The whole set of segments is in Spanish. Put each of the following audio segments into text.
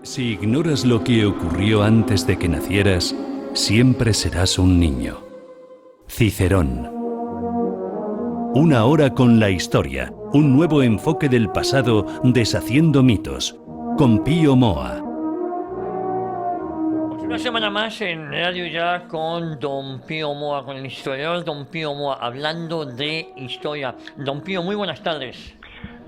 Si ignoras lo que ocurrió antes de que nacieras, siempre serás un niño. Cicerón. Una hora con la historia, un nuevo enfoque del pasado deshaciendo mitos, con Pío Moa. Pues una semana más en Radio Ya con Don Pío Moa, con el historiador Don Pío Moa, hablando de historia. Don Pío, muy buenas tardes.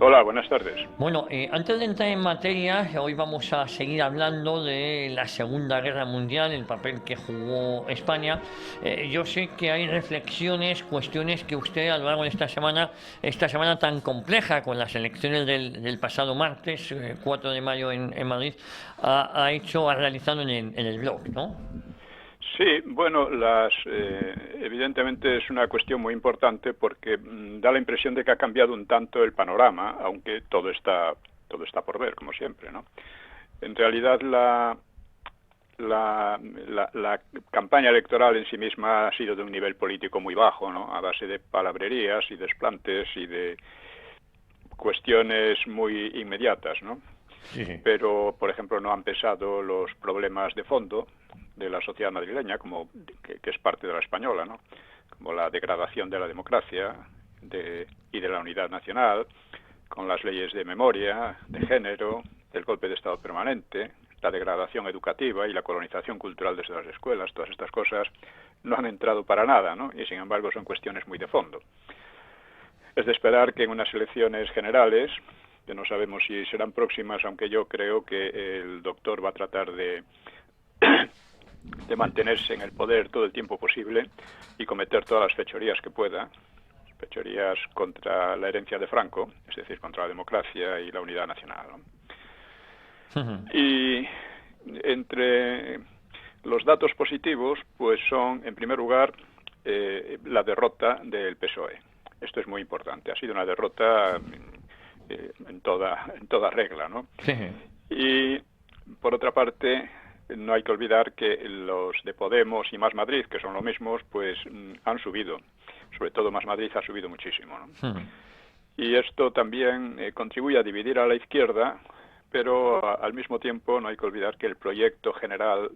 Hola, buenas tardes. Bueno, antes de entrar en materia, hoy vamos a seguir hablando de la Segunda Guerra Mundial, el papel que jugó España. Yo sé que hay reflexiones, cuestiones que usted a lo largo de esta semana tan compleja con las elecciones del pasado martes, 4 de mayo en Madrid, ha realizado en el blog, ¿no? Sí, bueno, evidentemente es una cuestión muy importante porque da la impresión de que ha cambiado un tanto el panorama, aunque todo está por ver, como siempre, ¿no? En realidad la campaña electoral en sí misma ha sido de un nivel político muy bajo, ¿no? A base de palabrerías y desplantes y de cuestiones muy inmediatas, ¿no? Sí. Pero, por ejemplo, no han pesado los problemas de fondo de la sociedad madrileña, que es parte de la española, ¿no? Como la degradación de la democracia y de la unidad nacional, con las leyes de memoria, de género, el golpe de Estado permanente, la degradación educativa y la colonización cultural desde las escuelas. Todas estas cosas no han entrado para nada, ¿no? Y, sin embargo, son cuestiones muy de fondo. Es de esperar que en unas elecciones generales, que no sabemos si serán próximas, aunque yo creo que el doctor va a tratar de mantenerse en el poder todo el tiempo posible y cometer todas las fechorías que pueda, fechorías contra la herencia de Franco, es decir, contra la democracia y la unidad nacional, ¿no? Y entre los datos positivos, pues son, en primer lugar, la derrota del PSOE. Esto es muy importante. Ha sido una derrota en toda regla, ¿no? Sí. Y, por otra parte, no hay que olvidar que los de Podemos y Más Madrid, que son los mismos, pues han subido. Sobre todo Más Madrid ha subido muchísimo, ¿no? Y esto también contribuye a dividir a la izquierda, pero al mismo tiempo no hay que olvidar que el proyecto general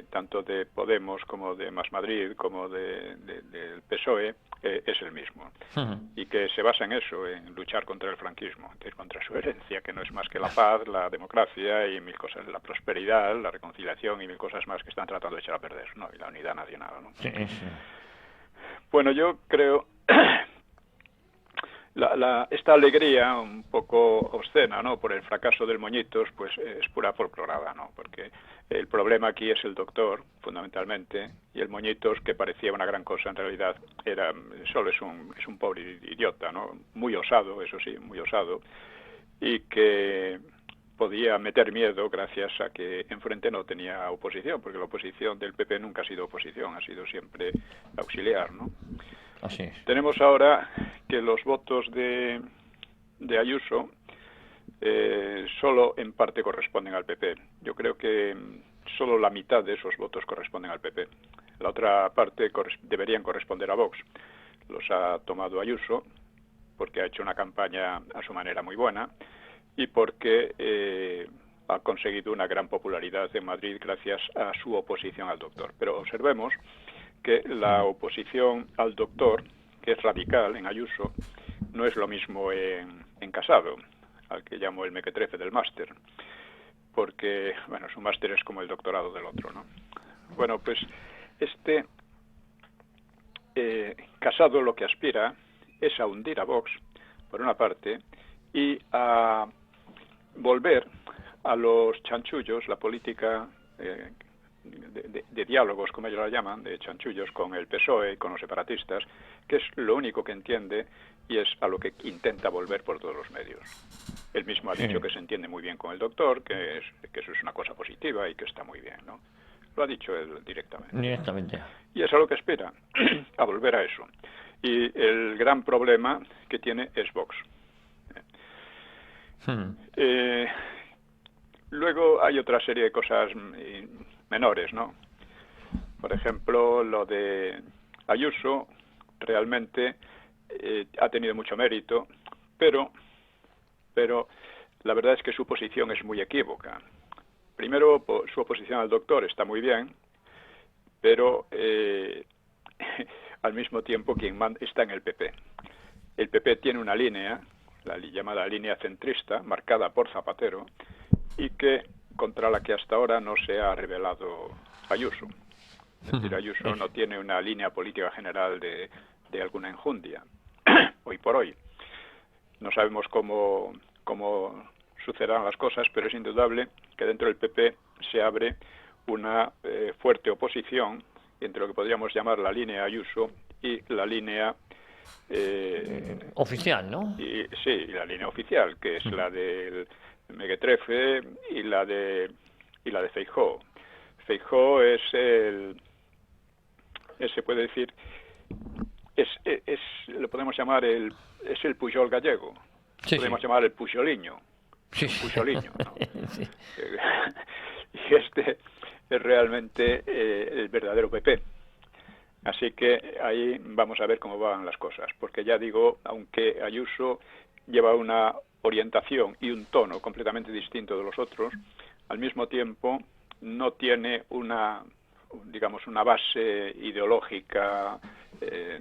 tanto de Podemos como de Más Madrid como del PSOE es el mismo, y que se basa en eso, en luchar contra el franquismo, que es contra su herencia, que no es más que la paz, la democracia y mil cosas, la prosperidad, la reconciliación y mil cosas más que están tratando de echar a perder, ¿no? Y la unidad nacional, ¿no? Sí, sí. Bueno, yo creo esta alegría un poco obscena, ¿no?, por el fracaso del Moñitos, pues es pura folclorada, ¿no? Porque el problema aquí es el doctor, fundamentalmente, y el Moñitos, que parecía una gran cosa, en realidad solo es un pobre idiota, ¿no? Muy osado, eso sí, muy osado, y que podía meter miedo gracias a que enfrente no tenía oposición, porque la oposición del PP nunca ha sido oposición, ha sido siempre auxiliar, ¿no? Así es. Tenemos ahora que los votos de Ayuso solo en parte corresponden al PP. Yo creo que solo la mitad de esos votos corresponden al PP. La otra parte deberían corresponder a Vox. Los ha tomado Ayuso porque ha hecho una campaña a su manera muy buena y porque ha conseguido una gran popularidad en Madrid gracias a su oposición al doctor. Pero observemos que la oposición al doctor, que es radical en Ayuso, no es lo mismo en Casado, al que llamo el mequetrefe del máster, porque, bueno, su máster es como el doctorado del otro, ¿no? Bueno, pues Casado lo que aspira es a hundir a Vox, por una parte, y a volver a los chanchullos, la política de diálogos, como ellos la llaman, de chanchullos con el PSOE, con los separatistas, que es lo único que entiende y es a lo que intenta volver por todos los medios. Él mismo ha dicho que se entiende muy bien con el doctor, que eso es una cosa positiva y que está muy bien, ¿no? Lo ha dicho él directamente. Y es a lo que espera, a volver a eso. Y el gran problema que tiene es Vox. Luego hay otra serie de cosas menores, ¿no? Por ejemplo, lo de Ayuso realmente ha tenido mucho mérito, pero la verdad es que su posición es muy equívoca. primero, su oposición al doctor está muy bien, pero al mismo tiempo quien está en el PP. El PP tiene una línea, la llamada línea centrista, marcada por Zapatero, y que contra la que hasta ahora no se ha revelado Ayuso. Es decir, Ayuso no tiene una línea política general de alguna enjundia, hoy por hoy. No sabemos cómo sucederán las cosas, pero es indudable que dentro del PP se abre una fuerte oposición entre lo que podríamos llamar la línea Ayuso y la línea oficial, ¿no? Sí, la línea oficial, que es la del Mequetrefe y la de Feijóo. Feijóo se puede decir, lo podemos llamar es el Pujol gallego, podemos llamar el Pujoliño, Pujoliño, ¿no? Sí. Y este es realmente el verdadero PP. Así que ahí vamos a ver cómo van las cosas, porque ya digo, aunque Ayuso lleva una orientación y un tono completamente distinto de los otros, al mismo tiempo no tiene una base ideológica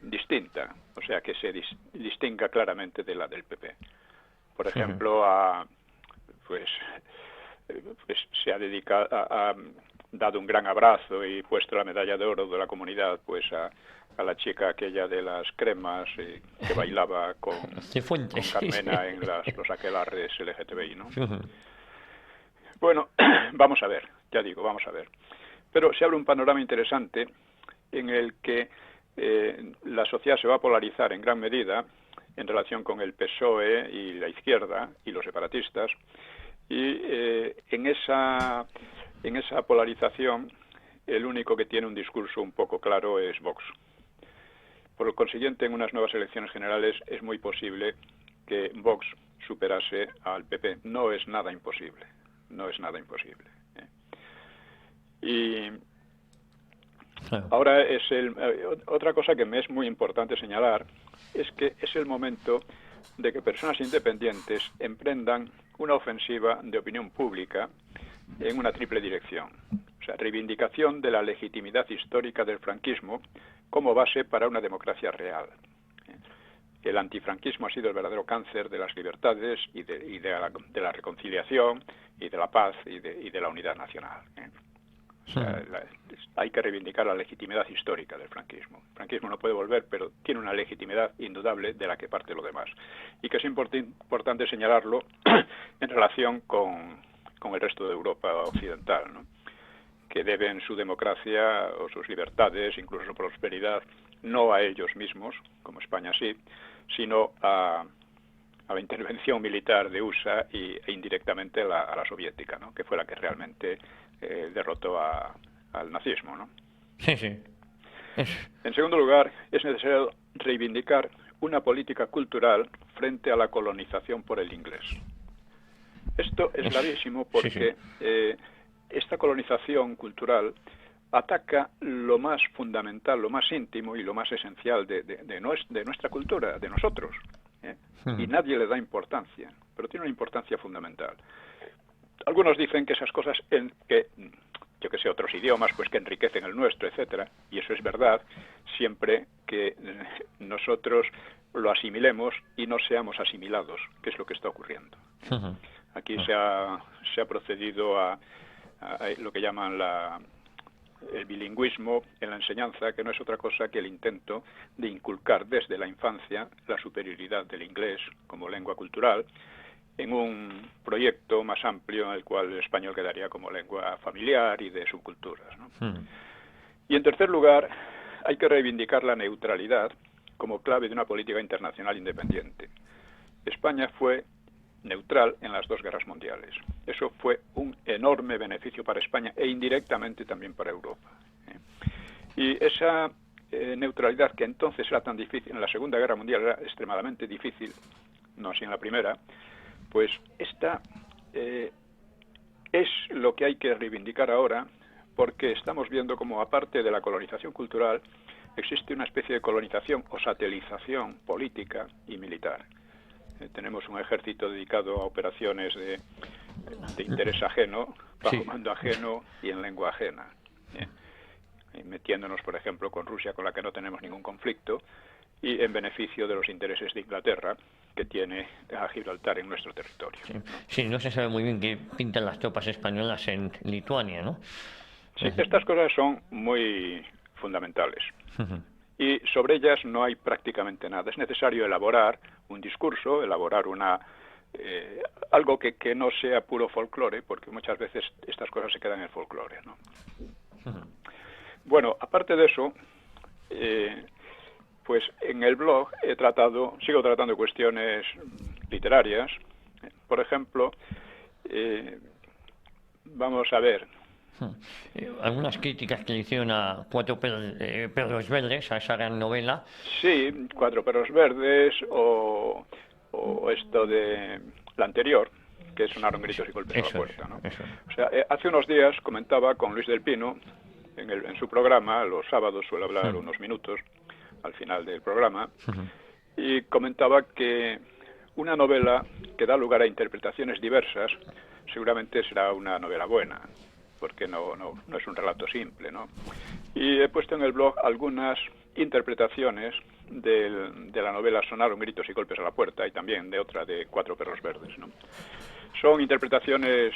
distinta, o sea que se distinga claramente de la del PP. Por ejemplo, pues se ha dedicado ha dado un gran abrazo y puesto la medalla de oro de la comunidad pues a la chica aquella de las cremas que bailaba con Carmena en los aquelarres LGTBI, ¿no? Bueno, vamos a ver, ya digo, vamos a ver. Pero se abre un panorama interesante en el que la sociedad se va a polarizar en gran medida en relación con el PSOE y la izquierda y los separatistas, y en esa polarización el único que tiene un discurso un poco claro es Vox. Por consiguiente, en unas nuevas elecciones generales es muy posible que Vox superase al PP. No es nada imposible, no es nada imposible. Y ahora otra cosa que me es muy importante señalar es que es el momento de que personas independientes emprendan una ofensiva de opinión pública en una triple dirección. O sea, reivindicación de la legitimidad histórica del franquismo como base para una democracia real. El antifranquismo ha sido el verdadero cáncer de las libertades y de la reconciliación y de la paz y de la unidad nacional. O sea, hay que reivindicar la legitimidad histórica del franquismo. El franquismo no puede volver, pero tiene una legitimidad indudable de la que parte lo demás. Y que es importante señalarlo en relación con el resto de Europa occidental, ¿no? Que deben su democracia o sus libertades, incluso su prosperidad, no a ellos mismos, como España sí, sino a la intervención militar de USA e indirectamente a la soviética, ¿no? Que fue la que realmente derrotó al nazismo, ¿no? Sí, sí. En segundo lugar, es necesario reivindicar una política cultural frente a la colonización por el inglés. Esto es gravísimo porque esta colonización cultural ataca lo más fundamental, lo más íntimo y lo más esencial de nuestra cultura, de nosotros. Y nadie le da importancia, pero tiene una importancia fundamental. Algunos dicen que esas cosas, otros idiomas, pues que enriquecen el nuestro, etcétera, y eso es verdad, siempre que nosotros lo asimilemos y no seamos asimilados, que es lo que está ocurriendo. Aquí se ha procedido a lo que llaman el bilingüismo en la enseñanza, que no es otra cosa que el intento de inculcar desde la infancia la superioridad del inglés como lengua cultural en un proyecto más amplio en el cual el español quedaría como lengua familiar y de subculturas, ¿no? Y en tercer lugar, hay que reivindicar la neutralidad como clave de una política internacional independiente. España fue neutral en las dos guerras mundiales. Eso fue un enorme beneficio para España e indirectamente también para Europa. Y esa neutralidad, que entonces era tan difícil, en la Segunda Guerra Mundial era extremadamente difícil, no así en la Primera, pues esta es lo que hay que reivindicar ahora, porque estamos viendo como, aparte de la colonización cultural, existe una especie de colonización o satelización política y militar. Tenemos un ejército dedicado a operaciones de interés ajeno, bajo mando ajeno y en lengua ajena. Y metiéndonos, por ejemplo, con Rusia, con la que no tenemos ningún conflicto, y en beneficio de los intereses de Inglaterra, que tiene a Gibraltar en nuestro territorio. Sí, no se sabe muy bien qué pintan las tropas españolas en Lituania, ¿no? Sí, estas cosas son muy fundamentales. Y sobre ellas no hay prácticamente nada. Es necesario elaborar un discurso, elaborar algo que no sea puro folclore, porque muchas veces estas cosas se quedan en el folclore, ¿no? Bueno, aparte de eso, pues en el blog sigo tratando cuestiones literarias. Por ejemplo, vamos a ver. Algunas críticas que le hicieron a Cuatro perros verdes, a esa gran novela. Sí, Cuatro perros verdes, o esto de la anterior, que sonaron gritos y golpes a la puerta, ¿no? O sea, hace unos días comentaba con Luis del Pino, en su programa, los sábados suele hablar unos minutos al final del programa, y comentaba que una novela que da lugar a interpretaciones diversas seguramente será una novela buena, porque no es un relato simple, ¿no? Y he puesto en el blog algunas interpretaciones de la novela Sonaron gritos y golpes a la puerta, y también de otra de Cuatro perros verdes, ¿no? Son interpretaciones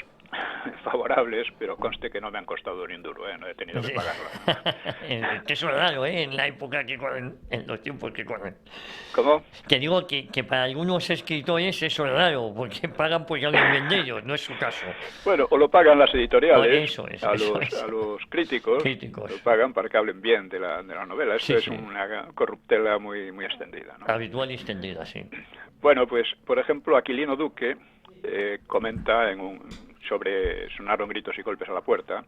favorables, pero conste que no me han costado ni un duro, no he tenido que pagarlas. Que eso es raro, en la época que corren, en los tiempos que corren. ¿Cómo? Te digo que para algunos escritores eso es raro, porque pagan por que alguien de ellos, no es su caso. Bueno, o lo pagan las editoriales, a los críticos, lo pagan para que hablen bien de la novela. Esto es una corruptela muy, muy extendida, ¿no? Habitual y extendida, sí. Bueno, pues, por ejemplo, Aquilino Duque comenta sobre Sonaron gritos y golpes a la puerta,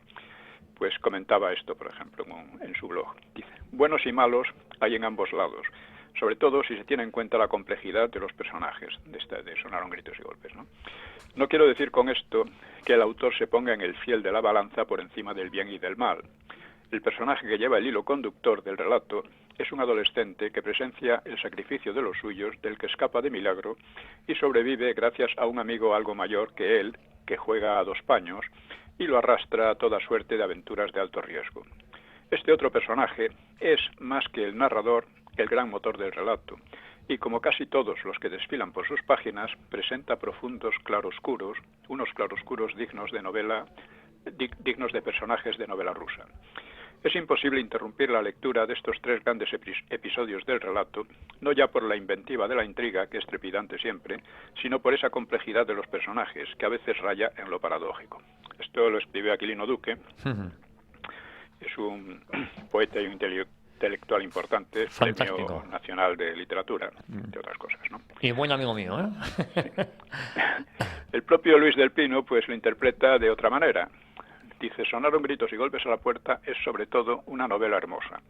pues comentaba esto, por ejemplo, en su blog. Dice: buenos y malos hay en ambos lados, sobre todo si se tiene en cuenta la complejidad de los personajes de Sonaron gritos y golpes, ¿no? No quiero decir con esto que el autor se ponga en el fiel de la balanza por encima del bien y del mal. El personaje que lleva el hilo conductor del relato es un adolescente que presencia el sacrificio de los suyos, del que escapa de milagro y sobrevive gracias a un amigo algo mayor que él, que juega a 2 paños y lo arrastra a toda suerte de aventuras de alto riesgo. Este otro personaje es, más que el narrador, el gran motor del relato, y como casi todos los que desfilan por sus páginas, presenta profundos claroscuros, unos claroscuros dignos de personajes de novela rusa. Es imposible interrumpir la lectura de estos 3 grandes episodios del relato, no ya por la inventiva de la intriga, que es trepidante siempre, sino por esa complejidad de los personajes, que a veces raya en lo paradójico. Esto lo escribe Aquilino Duque. Es un poeta y un intelectual importante, Premio Nacional de Literatura, entre otras cosas, ¿no? Y buen amigo mío, ¿eh? Sí. El propio Luis del Pino pues lo interpreta de otra manera. Dice: Sonaron gritos y golpes a la puerta es sobre todo una novela hermosa.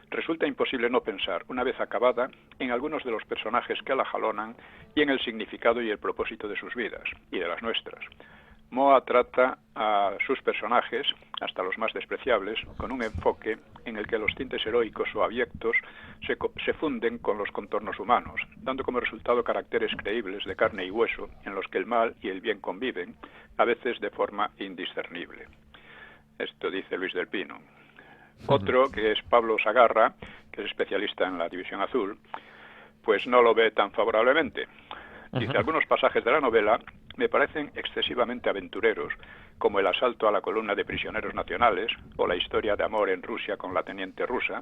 Resulta imposible no pensar, una vez acabada, en algunos de los personajes que la jalonan y en el significado y el propósito de sus vidas, y de las nuestras. Moa trata a sus personajes, hasta los más despreciables, con un enfoque en el que los tintes heroicos o abyectos se funden con los contornos humanos, dando como resultado caracteres creíbles de carne y hueso, en los que el mal y el bien conviven, a veces de forma indiscernible. Esto dice Luis del Pino. Otro, que es Pablo Sagarra, que es especialista en la División Azul, pues no lo ve tan favorablemente. Dice: algunos pasajes de la novela me parecen excesivamente aventureros, como el asalto a la columna de prisioneros nacionales o la historia de amor en Rusia con la teniente rusa,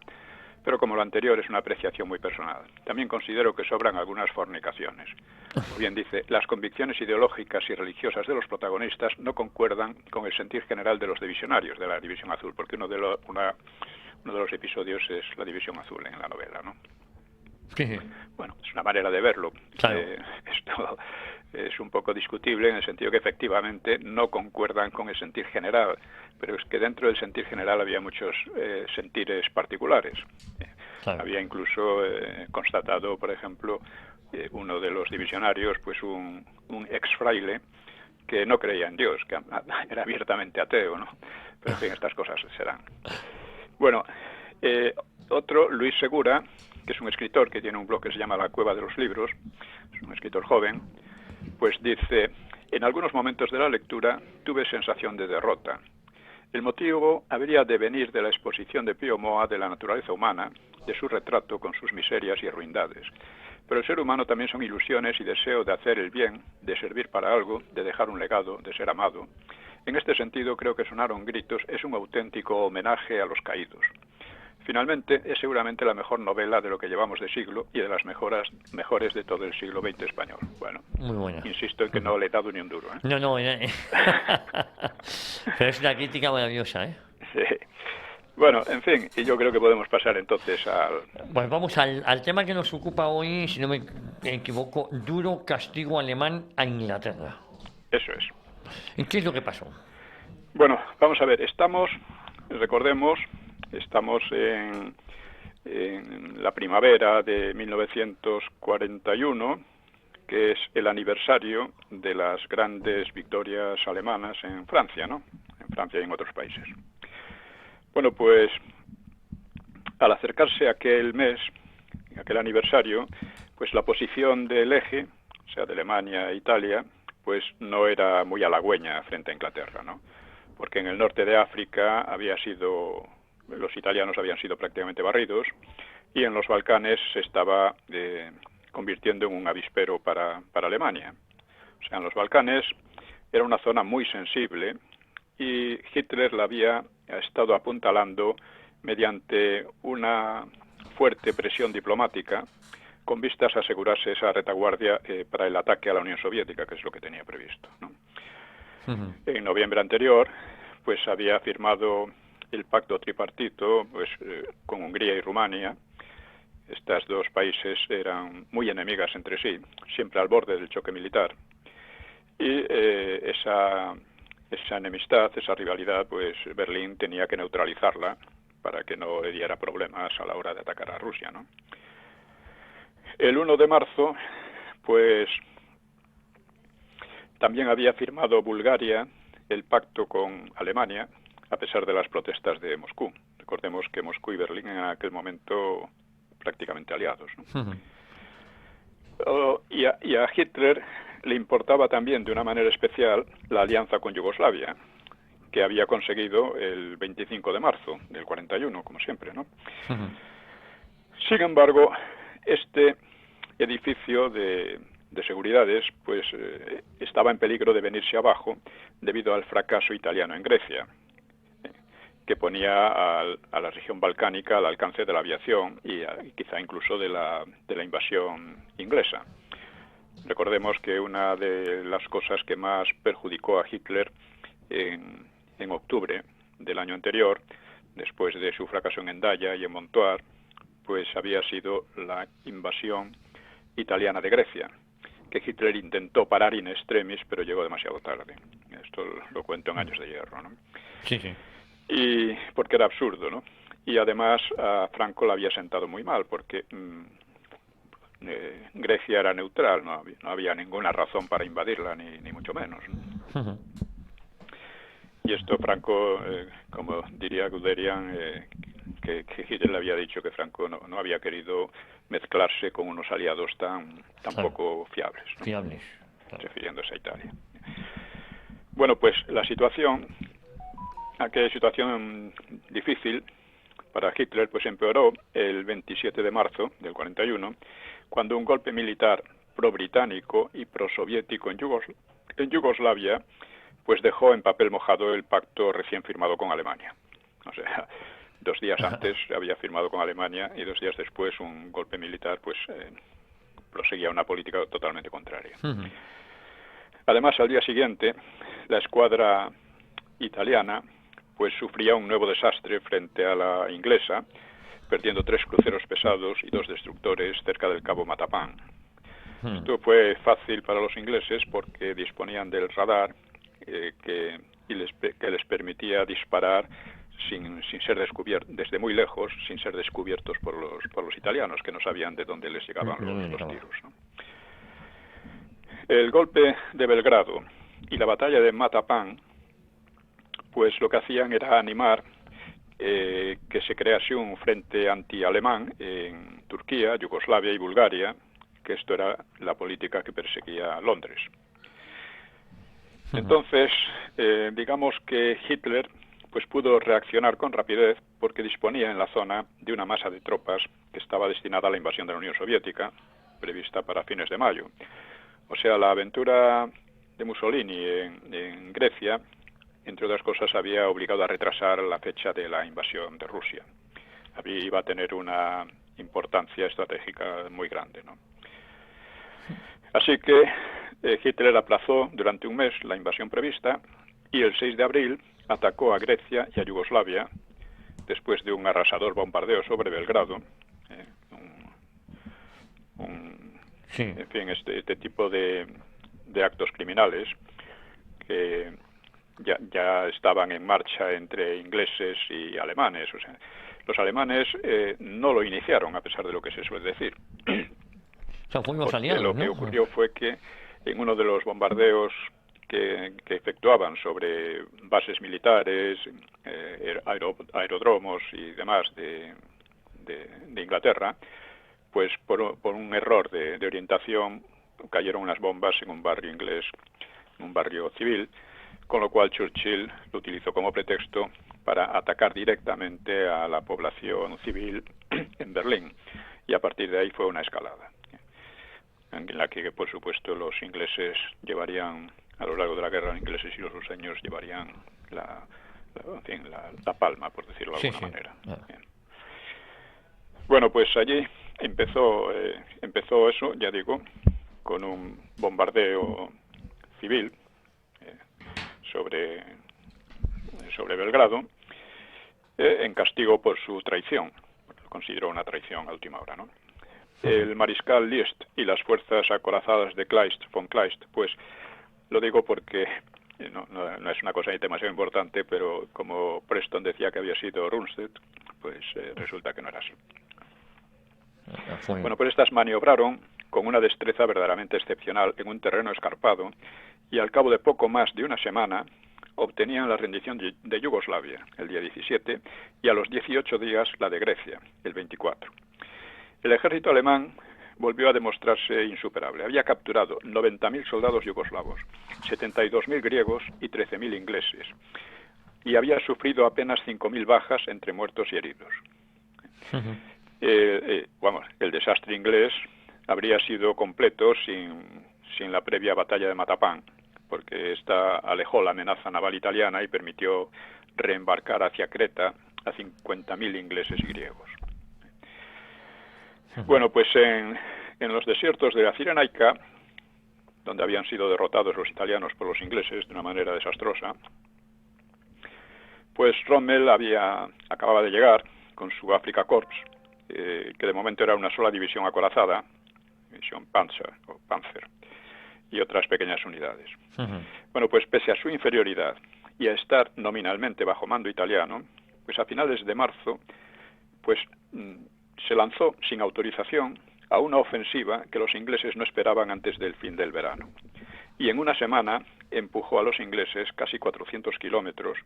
pero como lo anterior es una apreciación muy personal. También considero que sobran algunas fornicaciones. Bien, dice: las convicciones ideológicas y religiosas de los protagonistas no concuerdan con el sentir general de los divisionarios de la División Azul, porque uno de los episodios es la División Azul en la novela, ¿no? Sí. Bueno, es una manera de verlo. Claro. Esto es un poco discutible en el sentido que efectivamente no concuerdan con el sentir general, pero es que dentro del sentir general había muchos sentires particulares. Claro. Había incluso constatado, por ejemplo, uno de los divisionarios, pues un ex fraile que no creía en Dios, que era abiertamente ateo, ¿no? Pero en fin, estas cosas se dan. Bueno, otro, Luis Segura, que es un escritor que tiene un blog que se llama La Cueva de los Libros, es un escritor joven, pues dice: en algunos momentos de la lectura tuve sensación de derrota. El motivo habría de venir de la exposición de Pío Moa de la naturaleza humana, de su retrato con sus miserias y ruindades. Pero el ser humano también son ilusiones y deseo de hacer el bien, de servir para algo, de dejar un legado, de ser amado. En este sentido, creo que Sonaron gritos es un auténtico homenaje a los caídos. Finalmente, es seguramente la mejor novela de lo que llevamos de siglo y de las mejores de todo el siglo XX español. Bueno, muy buena. Insisto en que no le he dado ni un duro, ¿eh? No, pero es una crítica maravillosa, ¿eh? Sí. Bueno, en fin, y yo creo que podemos pasar entonces al... Pues vamos al tema que nos ocupa hoy, si no me equivoco, duro castigo alemán a Inglaterra. Eso es. ¿Y qué es lo que pasó? Bueno, vamos a ver, recordemos, estamos en la primavera de 1941, que es el aniversario de las grandes victorias alemanas en Francia, ¿no? En Francia y en otros países. Bueno, pues al acercarse aquel mes, aquel aniversario, pues la posición del eje, o sea, de Alemania e Italia, pues no era muy halagüeña frente a Inglaterra, ¿no? Porque en el norte de África los italianos habían sido prácticamente barridos, y en los Balcanes se estaba convirtiendo en un avispero para Alemania. O sea, en los Balcanes era una zona muy sensible, y Hitler la había estado apuntalando mediante una fuerte presión diplomática con vistas a asegurarse esa retaguardia para el ataque a la Unión Soviética, que es lo que tenía previsto, ¿no? Uh-huh. En noviembre anterior, pues había firmado el pacto tripartito con Hungría y Rumania. Estas dos países eran muy enemigas entre sí, siempre al borde del choque militar. Y esa enemistad, esa rivalidad, pues Berlín tenía que neutralizarla para que no le diera problemas a la hora de atacar a Rusia, ¿no? El 1 de marzo, pues también había firmado Bulgaria el pacto con Alemania, a pesar de las protestas de Moscú. Recordemos que Moscú y Berlín en aquel momento prácticamente aliados, ¿no? Uh-huh. Y a Hitler le importaba también de una manera especial la alianza con Yugoslavia, que había conseguido el 25 de marzo del 41, como siempre, ¿no? Uh-huh. Sin embargo, este edificio de seguridades pues estaba en peligro de venirse abajo debido al fracaso italiano en Grecia, que ponía a la región balcánica al alcance de la aviación y quizá incluso de la invasión inglesa. Recordemos que una de las cosas que más perjudicó a Hitler en octubre del año anterior, después de su fracaso en Hendaya y en Montoir, pues había sido la invasión italiana de Grecia, que Hitler intentó parar in extremis, pero llegó demasiado tarde. Esto lo cuento en Años de Hierro, ¿no? Sí, sí. Y porque era absurdo, ¿no? Y además a Franco le había sentado muy mal, porque Grecia era neutral, no había ninguna razón para invadirla, ni mucho menos. Uh-huh. Y esto Franco, como diría Guderian, que Hitler le había dicho que Franco no había querido mezclarse con unos aliados tan poco fiables, ¿no? Fiables. Claro. Refiriéndose a Italia. Bueno, pues aquella situación difícil para Hitler pues empeoró el 27 de marzo del 41, cuando un golpe militar pro-británico y pro-soviético en Yugoslavia pues dejó en papel mojado el pacto recién firmado con Alemania. O sea, 2 días antes había firmado con Alemania y 2 días después un golpe militar pues proseguía una política totalmente contraria. Uh-huh. Además, al día siguiente, la escuadra italiana pues sufría un nuevo desastre frente a la inglesa, perdiendo 3 cruceros pesados y 2 destructores cerca del cabo Matapán. Esto fue fácil para los ingleses porque disponían del radar que les permitía disparar sin ser descubiertos, desde muy lejos, sin ser descubiertos por los italianos, que no sabían de dónde les llegaban los tiros, ¿no? El golpe de Belgrado y la batalla de Matapán, pues lo que hacían era animar que se crease un frente anti-alemán en Turquía, Yugoslavia y Bulgaria, que esto era la política que perseguía Londres. Entonces, digamos que Hitler pues pudo reaccionar con rapidez porque disponía en la zona de una masa de tropas que estaba destinada a la invasión de la Unión Soviética, prevista para fines de mayo. O sea, la aventura de Mussolini en Grecia, entre otras cosas, había obligado a retrasar la fecha de la invasión de Rusia. Iba a tener una importancia estratégica muy grande, ¿no? Así que Hitler aplazó durante un mes la invasión prevista y el 6 de abril atacó a Grecia y a Yugoslavia después de un arrasador bombardeo sobre Belgrado. En fin, este tipo de actos criminales que ya estaban en marcha entre ingleses y alemanes. O sea, los alemanes no lo iniciaron, a pesar de lo que se suele decir. O sea, fueron los aliados, lo que ocurrió fue que en uno de los bombardeos que efectuaban sobre bases militares, aeródromos y demás de Inglaterra, pues por un error de orientación cayeron unas bombas en un barrio inglés, un barrio civil, con lo cual Churchill lo utilizó como pretexto para atacar directamente a la población civil en Berlín, y a partir de ahí fue una escalada, en la que, por supuesto, los ingleses llevarían, a lo largo de la guerra, los ingleses y los ruseños llevarían la palma, por decirlo de alguna manera. Bien. Bueno, pues allí empezó eso, ya digo, con un bombardeo civil sobre Belgrado, en castigo por su traición. Lo consideró una traición a última hora, ¿no? El mariscal List y las fuerzas acorazadas de von Kleist, pues lo digo porque no es una cosa demasiado importante, pero como Preston decía que había sido Rundstedt, pues resulta que no era así. Bueno, pues estas maniobraron con una destreza verdaderamente excepcional en un terreno escarpado, y al cabo de poco más de una semana obtenían la rendición de Yugoslavia el día 17 y a los 18 días la de Grecia el 24. El ejército alemán volvió a demostrarse insuperable. Había capturado 90.000 soldados yugoslavos, 72.000 griegos y 13.000 ingleses, y había sufrido apenas 5.000 bajas entre muertos y heridos. El desastre inglés habría sido completo sin la previa batalla de Matapán, porque esta alejó la amenaza naval italiana y permitió reembarcar hacia Creta a 50.000 ingleses y griegos. Bueno, pues en los desiertos de la Cirenaica, donde habían sido derrotados los italianos por los ingleses de una manera desastrosa, pues Rommel acababa de llegar con su Afrika Korps, que de momento era una sola división acorazada, división Panzer, y otras pequeñas unidades. Bueno, pues pese a su inferioridad y a estar nominalmente bajo mando italiano, pues a finales de marzo, pues se lanzó sin autorización a una ofensiva que los ingleses no esperaban antes del fin del verano. Y en una semana empujó a los ingleses casi 400 kilómetros,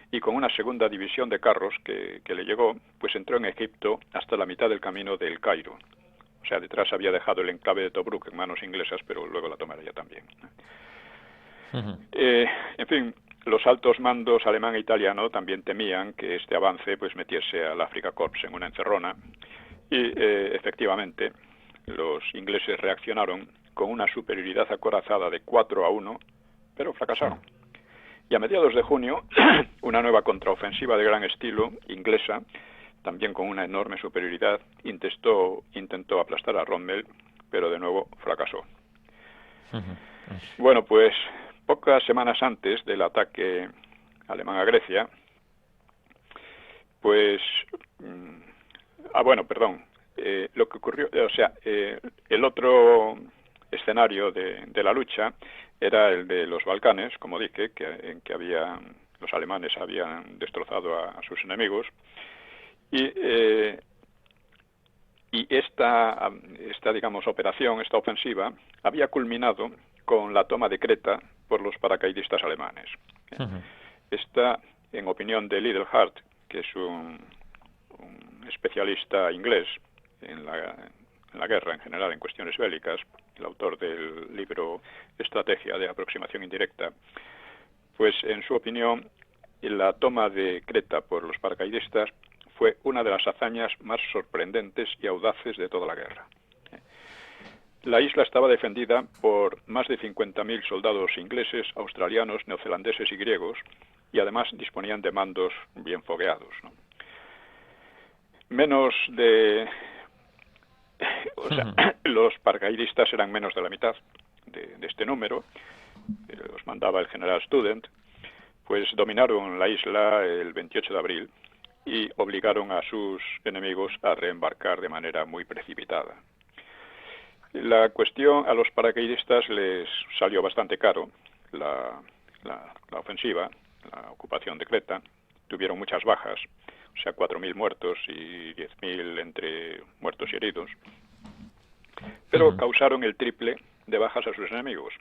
y con una segunda división de carros que le llegó, pues entró en Egipto hasta la mitad del camino del Cairo. O sea, detrás había dejado el enclave de Tobruk en manos inglesas, pero luego la tomaría también. En fin, los altos mandos alemán e italiano también temían que este avance pues metiese al Afrika Korps en una encerrona, y efectivamente los ingleses reaccionaron con una superioridad acorazada de 4-1, pero fracasaron. Y a mediados de junio, una nueva contraofensiva de gran estilo, inglesa, también con una enorme superioridad, intentó aplastar a Rommel, pero de nuevo fracasó. Bueno, pues pocas semanas antes del ataque alemán a Grecia, pues... lo que ocurrió, el otro escenario de la lucha era el de los Balcanes, como dije, en que los alemanes habían destrozado a sus enemigos, y esta operación, esta ofensiva, había culminado con la toma de Creta por los paracaidistas alemanes. Esta, en opinión de Liddell-Hart, que es un especialista inglés en la guerra en general, en cuestiones bélicas, el autor del libro Estrategia de aproximación indirecta, Pues en su opinión, la toma de Creta por los paracaidistas fue una de las hazañas más sorprendentes y audaces de toda la guerra. La isla estaba defendida por más de 50.000 soldados ingleses, australianos, neozelandeses y griegos, y además disponían de mandos bien fogueados, ¿no? Los paracaidistas eran menos de la mitad de este número, los mandaba el general Student, pues dominaron la isla el 28 de abril y obligaron a sus enemigos a reembarcar de manera muy precipitada. La cuestión a los paracaidistas les salió bastante caro, la ofensiva, la ocupación de Creta. Tuvieron muchas bajas, o sea, 4.000 muertos y 10.000 entre muertos y heridos, pero causaron el triple de bajas a sus enemigos.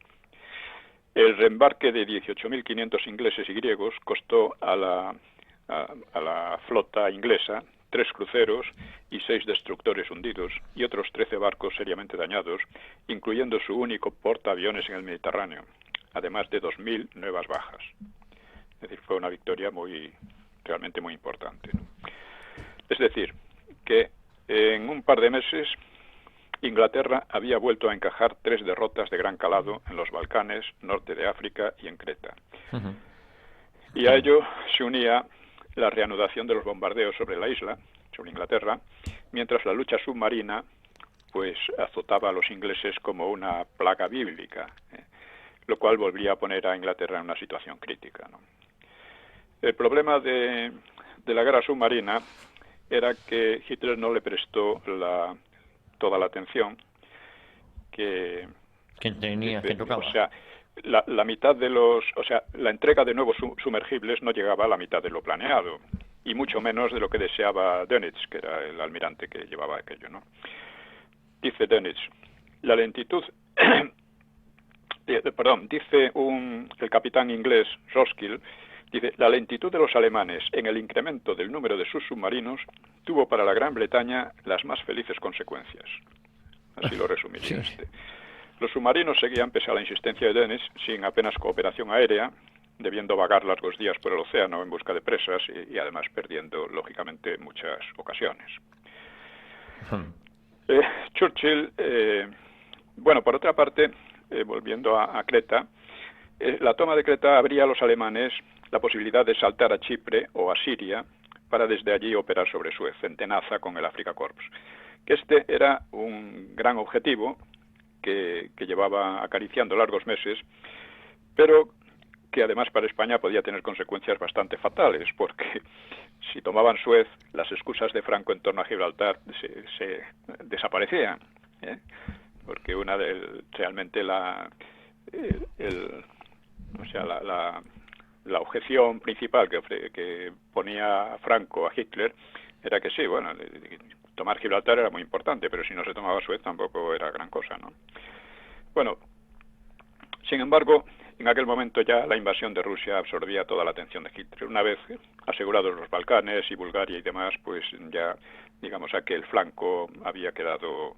El reembarque de 18.500 ingleses y griegos costó a la flota inglesa 3 cruceros y 6 destructores hundidos y otros 13 barcos seriamente dañados, incluyendo su único portaaviones en el Mediterráneo, además de 2.000 nuevas bajas. Es decir, fue una victoria realmente muy importante, ¿no? Es decir, que en un par de meses Inglaterra había vuelto a encajar 3 derrotas de gran calado en los Balcanes, norte de África y en Creta. Y a ello se unía la reanudación de los bombardeos sobre la isla, sobre Inglaterra, mientras la lucha submarina pues azotaba a los ingleses como una plaga bíblica, lo cual volvía a poner a Inglaterra en una situación crítica, ¿no? El problema de la guerra submarina era que Hitler no le prestó toda la atención que tenía, que tocaba. O sea, la mitad de la entrega de nuevos sumergibles no llegaba a la mitad de lo planeado, y mucho menos de lo que deseaba Dönitz, que era el almirante que llevaba aquello, ¿no? Dice Dönitz, la lentitud, dice el capitán inglés Roskill, dice, la lentitud de los alemanes en el incremento del número de sus submarinos tuvo para la Gran Bretaña las más felices consecuencias. Así lo resumiría. Sí. Los submarinos seguían, pese a la insistencia de Dönitz, sin apenas cooperación aérea, debiendo vagar largos días por el océano en busca de presas y además perdiendo, lógicamente, muchas ocasiones. Churchill, por otra parte, volviendo a Creta, la toma de Creta abría a los alemanes la posibilidad de saltar a Chipre o a Siria para desde allí operar sobre Suez, en tenaza con el Afrika Korps. Que este era un gran objetivo que llevaba acariciando largos meses, pero que además para España podía tener consecuencias bastante fatales, porque si tomaban Suez, las excusas de Franco en torno a Gibraltar se desaparecían, porque realmente la objeción principal que ponía Franco a Hitler era que sí, tomar Gibraltar era muy importante, pero si no se tomaba Suez tampoco era gran cosa, ¿no? Sin embargo, en aquel momento ya la invasión de Rusia absorbía toda la atención de Hitler. Una vez asegurados los Balcanes y Bulgaria y demás, pues ya, digamos, aquel flanco había quedado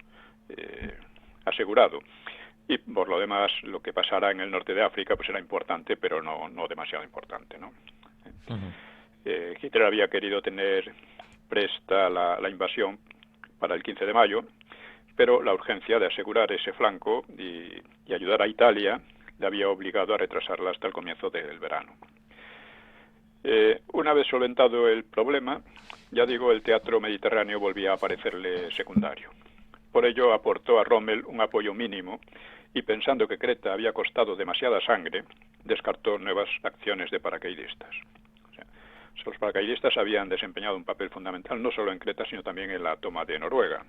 asegurado. Y por lo demás, lo que pasara en el norte de África pues era importante, pero no demasiado importante, ¿no? Hitler había querido tener presta la invasión para el 15 de mayo, pero la urgencia de asegurar ese flanco y ayudar a Italia le había obligado a retrasarla hasta el comienzo del verano. Una vez solventado el problema, ya digo, el teatro mediterráneo volvía a parecerle secundario. Por ello aportó a Rommel un apoyo mínimo y, pensando que Creta había costado demasiada sangre, descartó nuevas acciones de paracaidistas. Los paracaidistas habían desempeñado un papel fundamental no solo en Creta, sino también en la toma de Noruega.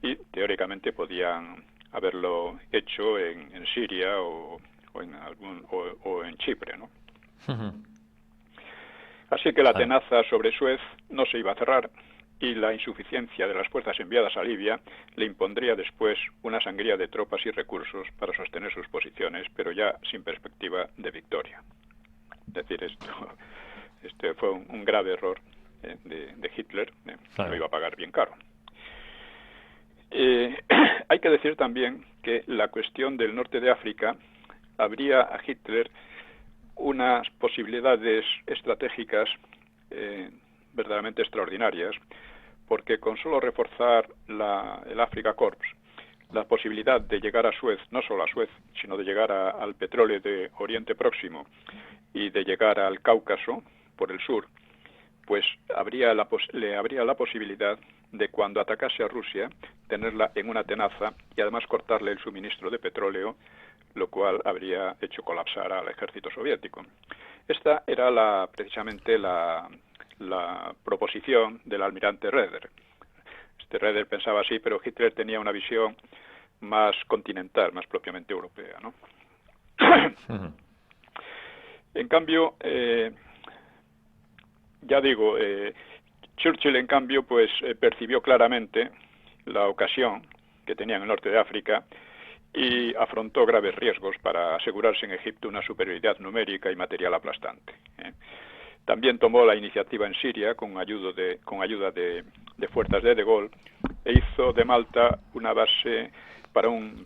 Y teóricamente podían haberlo hecho en Siria o en Chipre, ¿no? Así que la tenaza sobre Suez no se iba a cerrar, y la insuficiencia de las fuerzas enviadas a Libia le impondría después una sangría de tropas y recursos para sostener sus posiciones, pero ya sin perspectiva de victoria. Es decir, esto fue un grave error de Hitler, claro. Lo iba a pagar bien caro. Hay que decir también que la cuestión del norte de África abría a Hitler unas posibilidades estratégicas verdaderamente extraordinarias, porque con solo reforzar el Africa Corps, la posibilidad de llegar a Suez, no solo a Suez, sino de llegar al petróleo de Oriente Próximo y de llegar al Cáucaso por el sur, pues le habría la posibilidad de, cuando atacase a Rusia, tenerla en una tenaza y además cortarle el suministro de petróleo, lo cual habría hecho colapsar al ejército soviético. Esta era precisamente la proposición del almirante Raeder. Raeder pensaba así, pero Hitler tenía una visión más continental, más propiamente europea, ¿no? En cambio, ya digo, Churchill, en cambio, pues percibió claramente la ocasión que tenía en el norte de África y afrontó graves riesgos para asegurarse en Egipto una superioridad numérica y material aplastante. También tomó la iniciativa en Siria con ayuda de fuerzas de Gaulle e hizo de Malta una base para un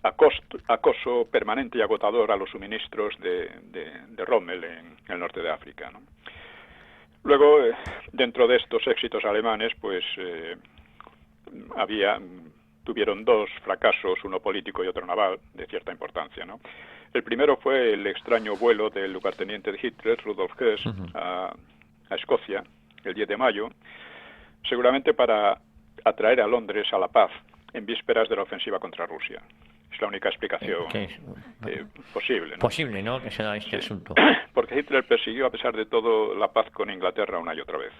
acoso permanente y agotador a los suministros de Rommel en el norte de África, ¿no? Luego, dentro de estos éxitos alemanes, pues tuvieron dos fracasos, uno político y otro naval, de cierta importancia, ¿no? El primero fue el extraño vuelo del lugarteniente de Hitler, Rudolf Hess, a Escocia, el 10 de mayo, seguramente para atraer a Londres a la paz en vísperas de la ofensiva contra Rusia. Es la única explicación posible, ¿no? Posible, ¿no?, que se da este asunto. Porque Hitler persiguió, a pesar de todo, la paz con Inglaterra una y otra vez.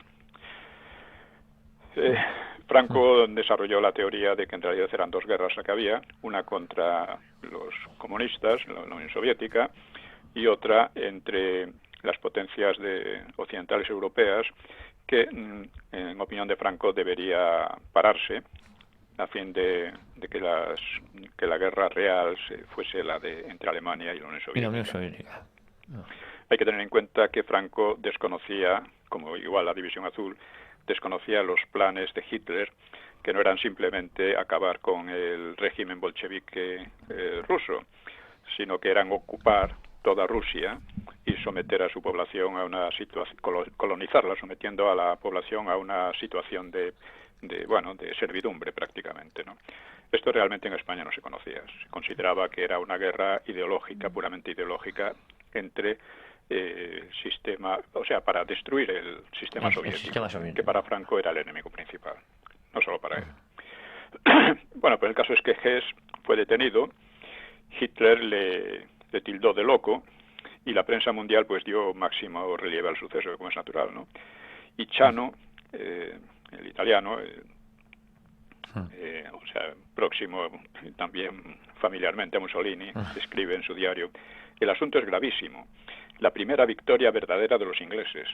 Franco desarrolló la teoría de que en realidad eran dos guerras las que había, una contra los comunistas, la Unión Soviética, y otra entre las potencias occidentales europeas, que, en opinión de Franco, debería pararse a fin de que la guerra real fuese la entre Alemania y la Unión Soviética. Hay que tener en cuenta que Franco desconocía, como igual la División Azul, desconocía los planes de Hitler, que no eran simplemente acabar con el régimen bolchevique ruso, sino que eran ocupar toda Rusia y someter a su población a una situación, colonizarla, sometiendo a la población a una situación de servidumbre prácticamente, ¿no? Esto realmente en España no se conocía. Se consideraba que era una guerra ideológica, puramente ideológica, entre para destruir el sistema soviético, que para Franco era el enemigo principal, no solo para él. Bueno, pues el caso es que Hess fue detenido, Hitler le tildó de loco y la prensa mundial pues dio máximo relieve al suceso, como es natural, ¿no? Y Chano, el italiano, próximo también familiarmente a Mussolini, escribe en su diario: el asunto es gravísimo, la primera victoria verdadera de los ingleses.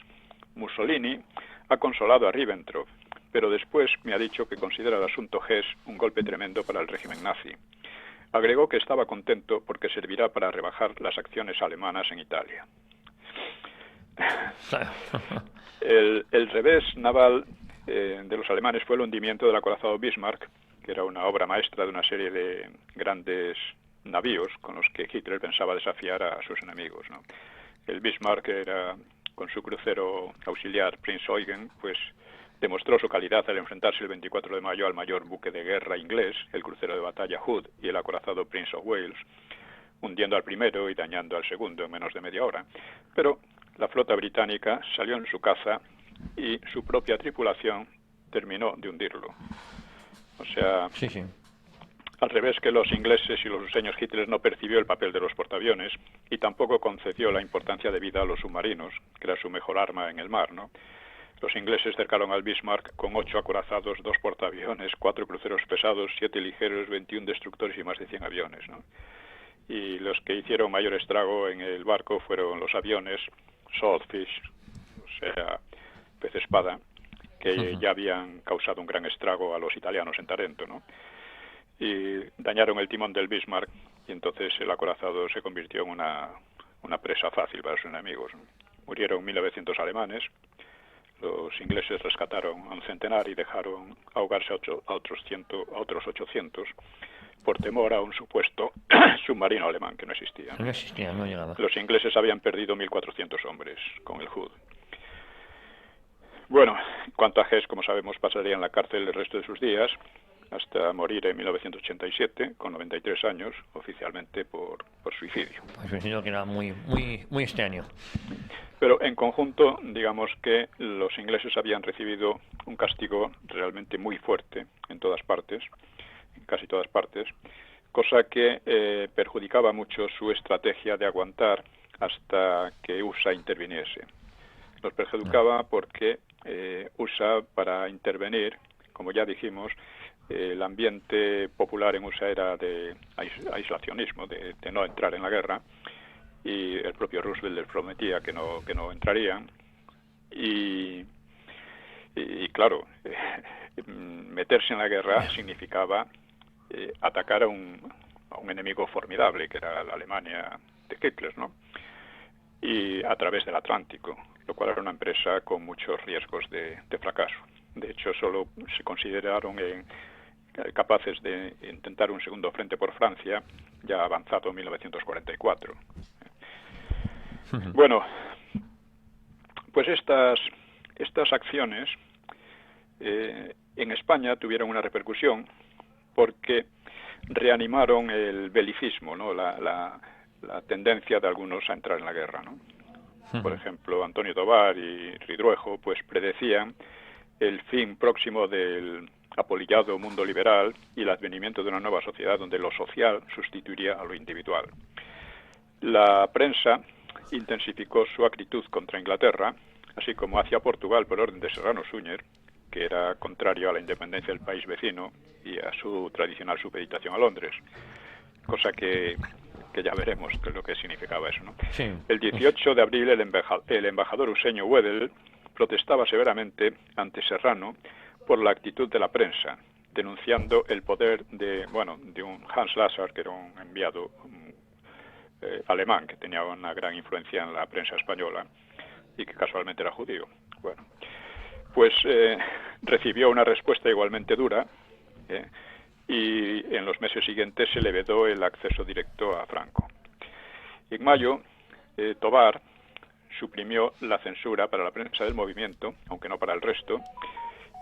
Mussolini ha consolado a Ribbentrop, pero después me ha dicho que considera el asunto Hess un golpe tremendo para el régimen nazi. Agregó que estaba contento porque servirá para rebajar las acciones alemanas en Italia. El revés naval de los alemanes fue el hundimiento del acorazado Bismarck, que era una obra maestra de una serie de grandes navíos con los que Hitler pensaba desafiar a sus enemigos, ¿no? El Bismarck con su crucero auxiliar Prince Eugen, pues demostró su calidad al enfrentarse el 24 de mayo al mayor buque de guerra inglés, el crucero de batalla Hood y el acorazado Prince of Wales, hundiendo al primero y dañando al segundo en menos de media hora. Pero la flota británica salió en su caza y su propia tripulación terminó de hundirlo. O sea, sí. Al revés que los ingleses y los luseños, Hitler no percibió el papel de los portaaviones y tampoco concedió la importancia debida a los submarinos, que era su mejor arma en el mar, ¿no? Los ingleses cercaron al Bismarck con 8 acorazados, 2 portaaviones, 4 cruceros pesados, 7 ligeros, 21 destructores y más de 100 aviones, ¿no? Y los que hicieron mayor estrago en el barco fueron los aviones Swordfish, o sea, pez espada, que ya habían causado un gran estrago a los italianos en Tarento, ¿no? Y dañaron el timón del Bismarck y entonces el acorazado se convirtió en una presa fácil para sus enemigos. Murieron 1.900 alemanes, los ingleses rescataron a un centenar y dejaron ahogarse a otros 800. por temor a un supuesto submarino alemán que no existía. No existía, no llegaba. Los ingleses habían perdido 1.400 hombres con el Hood. Bueno, en cuanto a Hess, como sabemos, pasaría en la cárcel el resto de sus días, hasta morir en 1987, con 93 años, oficialmente por suicidio. Pues suicidio que era muy extraño. Pero en conjunto, digamos que los ingleses habían recibido un castigo realmente muy fuerte en todas partes, en casi todas partes, cosa que perjudicaba mucho su estrategia de aguantar hasta que USA interviniese. Los perjudicaba porque USA, para intervenir, como ya dijimos, el ambiente popular en USA era de aislacionismo, de no entrar en la guerra, y el propio Roosevelt les prometía que no entrarían, y claro, meterse en la guerra significaba atacar a un enemigo formidable, que era la Alemania de Hitler, ¿no? Y a través del Atlántico, lo cual era una empresa con muchos riesgos de fracaso. De hecho, solo se consideraron capaces de intentar un segundo frente por Francia, ya avanzado en 1944. Bueno, pues estas acciones en España tuvieron una repercusión porque reanimaron el belicismo, ¿no? La tendencia de algunos a entrar en la guerra, ¿no? Por ejemplo, Antonio Tobar y Ridruejo pues predecían el fin próximo del apolillado mundo liberal y el advenimiento de una nueva sociedad donde lo social sustituiría a lo individual. La prensa intensificó su actitud contra Inglaterra, así como hacia Portugal por orden de Serrano Súñer, que era contrario a la independencia del país vecino y a su tradicional supeditación a Londres, cosa que ya veremos qué es lo que significaba eso, ¿no? Sí. El 18 de abril el embajador useño Wedel protestaba severamente ante Serrano por la actitud de la prensa, denunciando el poder de un Hans Lasser, que era un enviado alemán que tenía una gran influencia en la prensa española y que casualmente era judío. Bueno, pues recibió una respuesta igualmente dura, y en los meses siguientes se le vedó el acceso directo a Franco. En mayo, Tobar suprimió la censura para la prensa del movimiento, aunque no para el resto,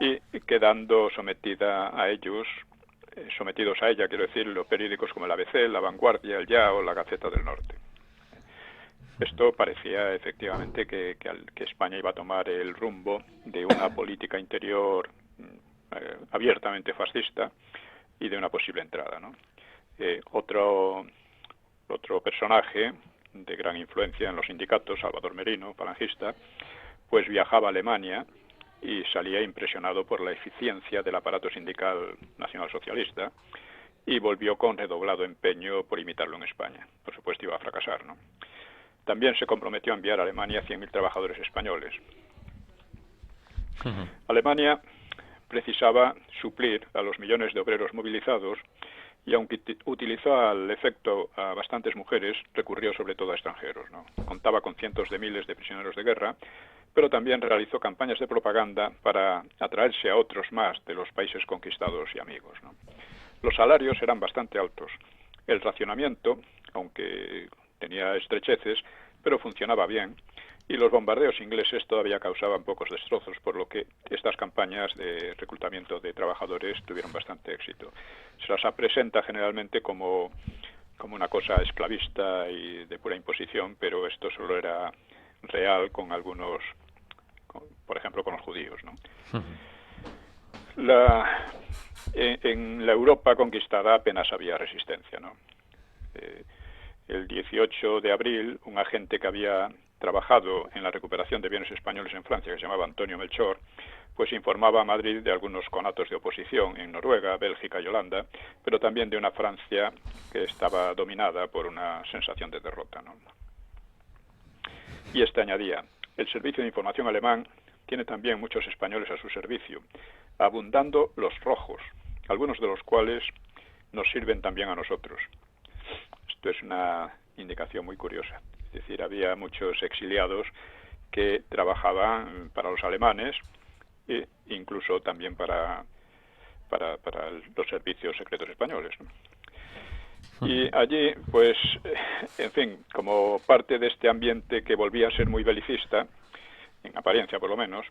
y quedando sometidos a ella, quiero decir, los periódicos como el ABC, La Vanguardia, El Ya o La Gaceta del Norte. Esto parecía efectivamente que España iba a tomar el rumbo de una política interior abiertamente fascista y de una posible entrada, ¿no? Otro personaje de gran influencia en los sindicatos, Salvador Merino, falangista, pues viajaba a Alemania y salía impresionado por la eficiencia del aparato sindical nacionalsocialista y volvió con redoblado empeño por imitarlo en España. Por supuesto iba a fracasar, ¿no? También se comprometió a enviar a Alemania 100.000 trabajadores españoles. Alemania precisaba suplir a los millones de obreros movilizados y aunque utilizó al efecto a bastantes mujeres, recurrió sobre todo a extranjeros, ¿no? Contaba con cientos de miles de prisioneros de guerra, pero también realizó campañas de propaganda para atraerse a otros más de los países conquistados y amigos, ¿no? Los salarios eran bastante altos. El racionamiento, aunque tenía estrecheces, pero funcionaba bien, y los bombardeos ingleses todavía causaban pocos destrozos, por lo que estas campañas de reclutamiento de trabajadores tuvieron bastante éxito. Se las presenta generalmente como una cosa esclavista y de pura imposición, pero esto solo era real con algunos, por ejemplo, con los judíos, ¿no? En la Europa conquistada apenas había resistencia, ¿no? El 18 de abril, un agente que había trabajado en la recuperación de bienes españoles en Francia, que se llamaba Antonio Melchor, pues informaba a Madrid de algunos conatos de oposición en Noruega, Bélgica y Holanda, pero también de una Francia que estaba dominada por una sensación de derrota, ¿no? Y este añadía: el servicio de información alemán tiene también muchos españoles a su servicio, abundando los rojos, algunos de los cuales nos sirven también a nosotros. Esto es una indicación muy curiosa. Es decir, había muchos exiliados que trabajaban para los alemanes e incluso también para los servicios secretos españoles, ¿no? Y allí, pues, en fin, como parte de este ambiente que volvía a ser muy belicista, en apariencia por lo menos,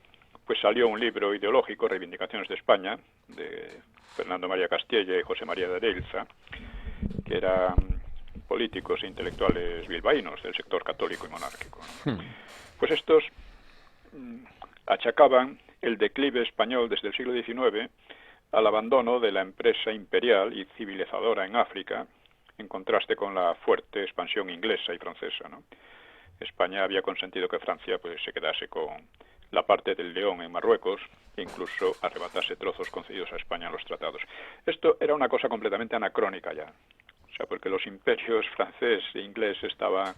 pues salió un libro ideológico, Reivindicaciones de España, de Fernando María Castiella y José María de Areilza, que eran políticos e intelectuales bilbaínos del sector católico y monárquico, ¿no? Pues estos achacaban el declive español desde el siglo XIX al abandono de la empresa imperial y civilizadora en África, en contraste con la fuerte expansión inglesa y francesa, ¿no? España había consentido que Francia pues se quedase con la parte del León en Marruecos e incluso arrebatase trozos concedidos a España en los tratados. Esto era una cosa completamente anacrónica ya. O sea, porque los imperios francés e inglés estaban...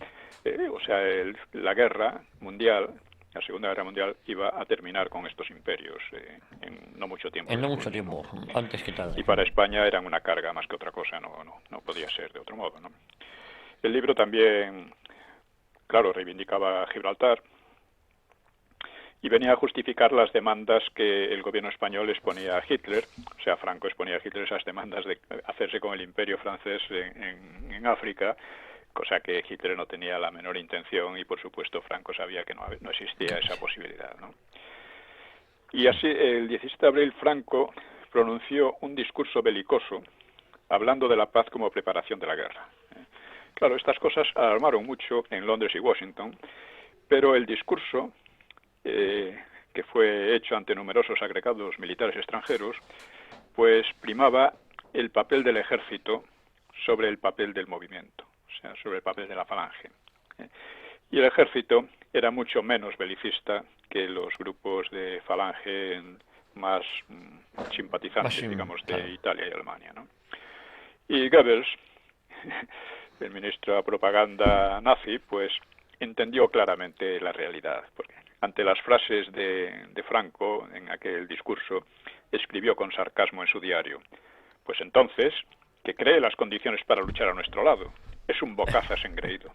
la guerra mundial, la Segunda Guerra Mundial, iba a terminar con estos imperios en no mucho tiempo. En no mucho tiempo, antes que tarde. Y para España eran una carga más que otra cosa, no podía ser de otro modo, ¿no? El libro también, claro, reivindicaba Gibraltar y venía a justificar las demandas que el gobierno español exponía a Hitler, o sea, Franco exponía a Hitler esas demandas de hacerse con el imperio francés en África, cosa que Hitler no tenía la menor intención y, por supuesto, Franco sabía que no existía esa posibilidad, ¿no? Y así, el 17 de abril, Franco pronunció un discurso belicoso hablando de la paz como preparación de la guerra. Claro, estas cosas alarmaron mucho en Londres y Washington, pero el discurso, que fue hecho ante numerosos agregados militares extranjeros, pues primaba el papel del ejército sobre el papel del movimiento, o sea, sobre el papel de la falange. Y el ejército era mucho menos belicista que los grupos de falange más simpatizantes, digamos, de Italia y Alemania, ¿no? Y Goebbels, el ministro de propaganda nazi, pues entendió claramente la realidad, porque ante las frases de Franco en aquel discurso, escribió con sarcasmo en su diario: pues entonces, que cree las condiciones para luchar a nuestro lado, es un bocazas engreído.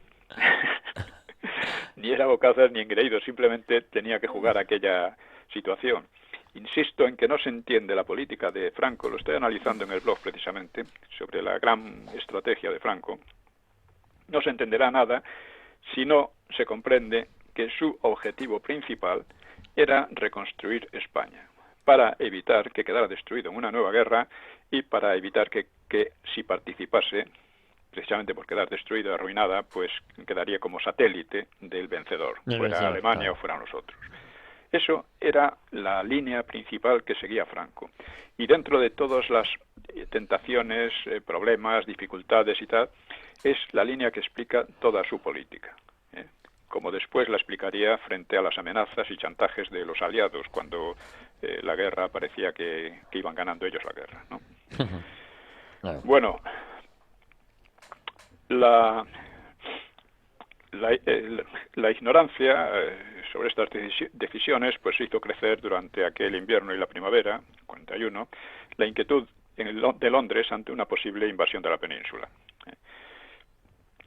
Ni era bocazas ni engreído, simplemente tenía que jugar aquella situación. Insisto en que no se entiende la política de Franco, lo estoy analizando en el blog precisamente, sobre la gran estrategia de Franco. No se entenderá nada si no se comprende que su objetivo principal era reconstruir España, para evitar que quedara destruido en una nueva guerra y para evitar que si participase, precisamente por quedar destruida, arruinada, pues quedaría como satélite del vencedor, fuera Alemania o fueran los otros. Eso era la línea principal que seguía Franco. Y dentro de todas las tentaciones, problemas, dificultades y tal, es la línea que explica toda su política, como después la explicaría frente a las amenazas y chantajes de los aliados, cuando la guerra parecía que iban ganando ellos la guerra, ¿no? Bueno, la ignorancia sobre estas decisiones pues hizo crecer durante aquel invierno y la primavera, 41, la inquietud de Londres ante una posible invasión de la península.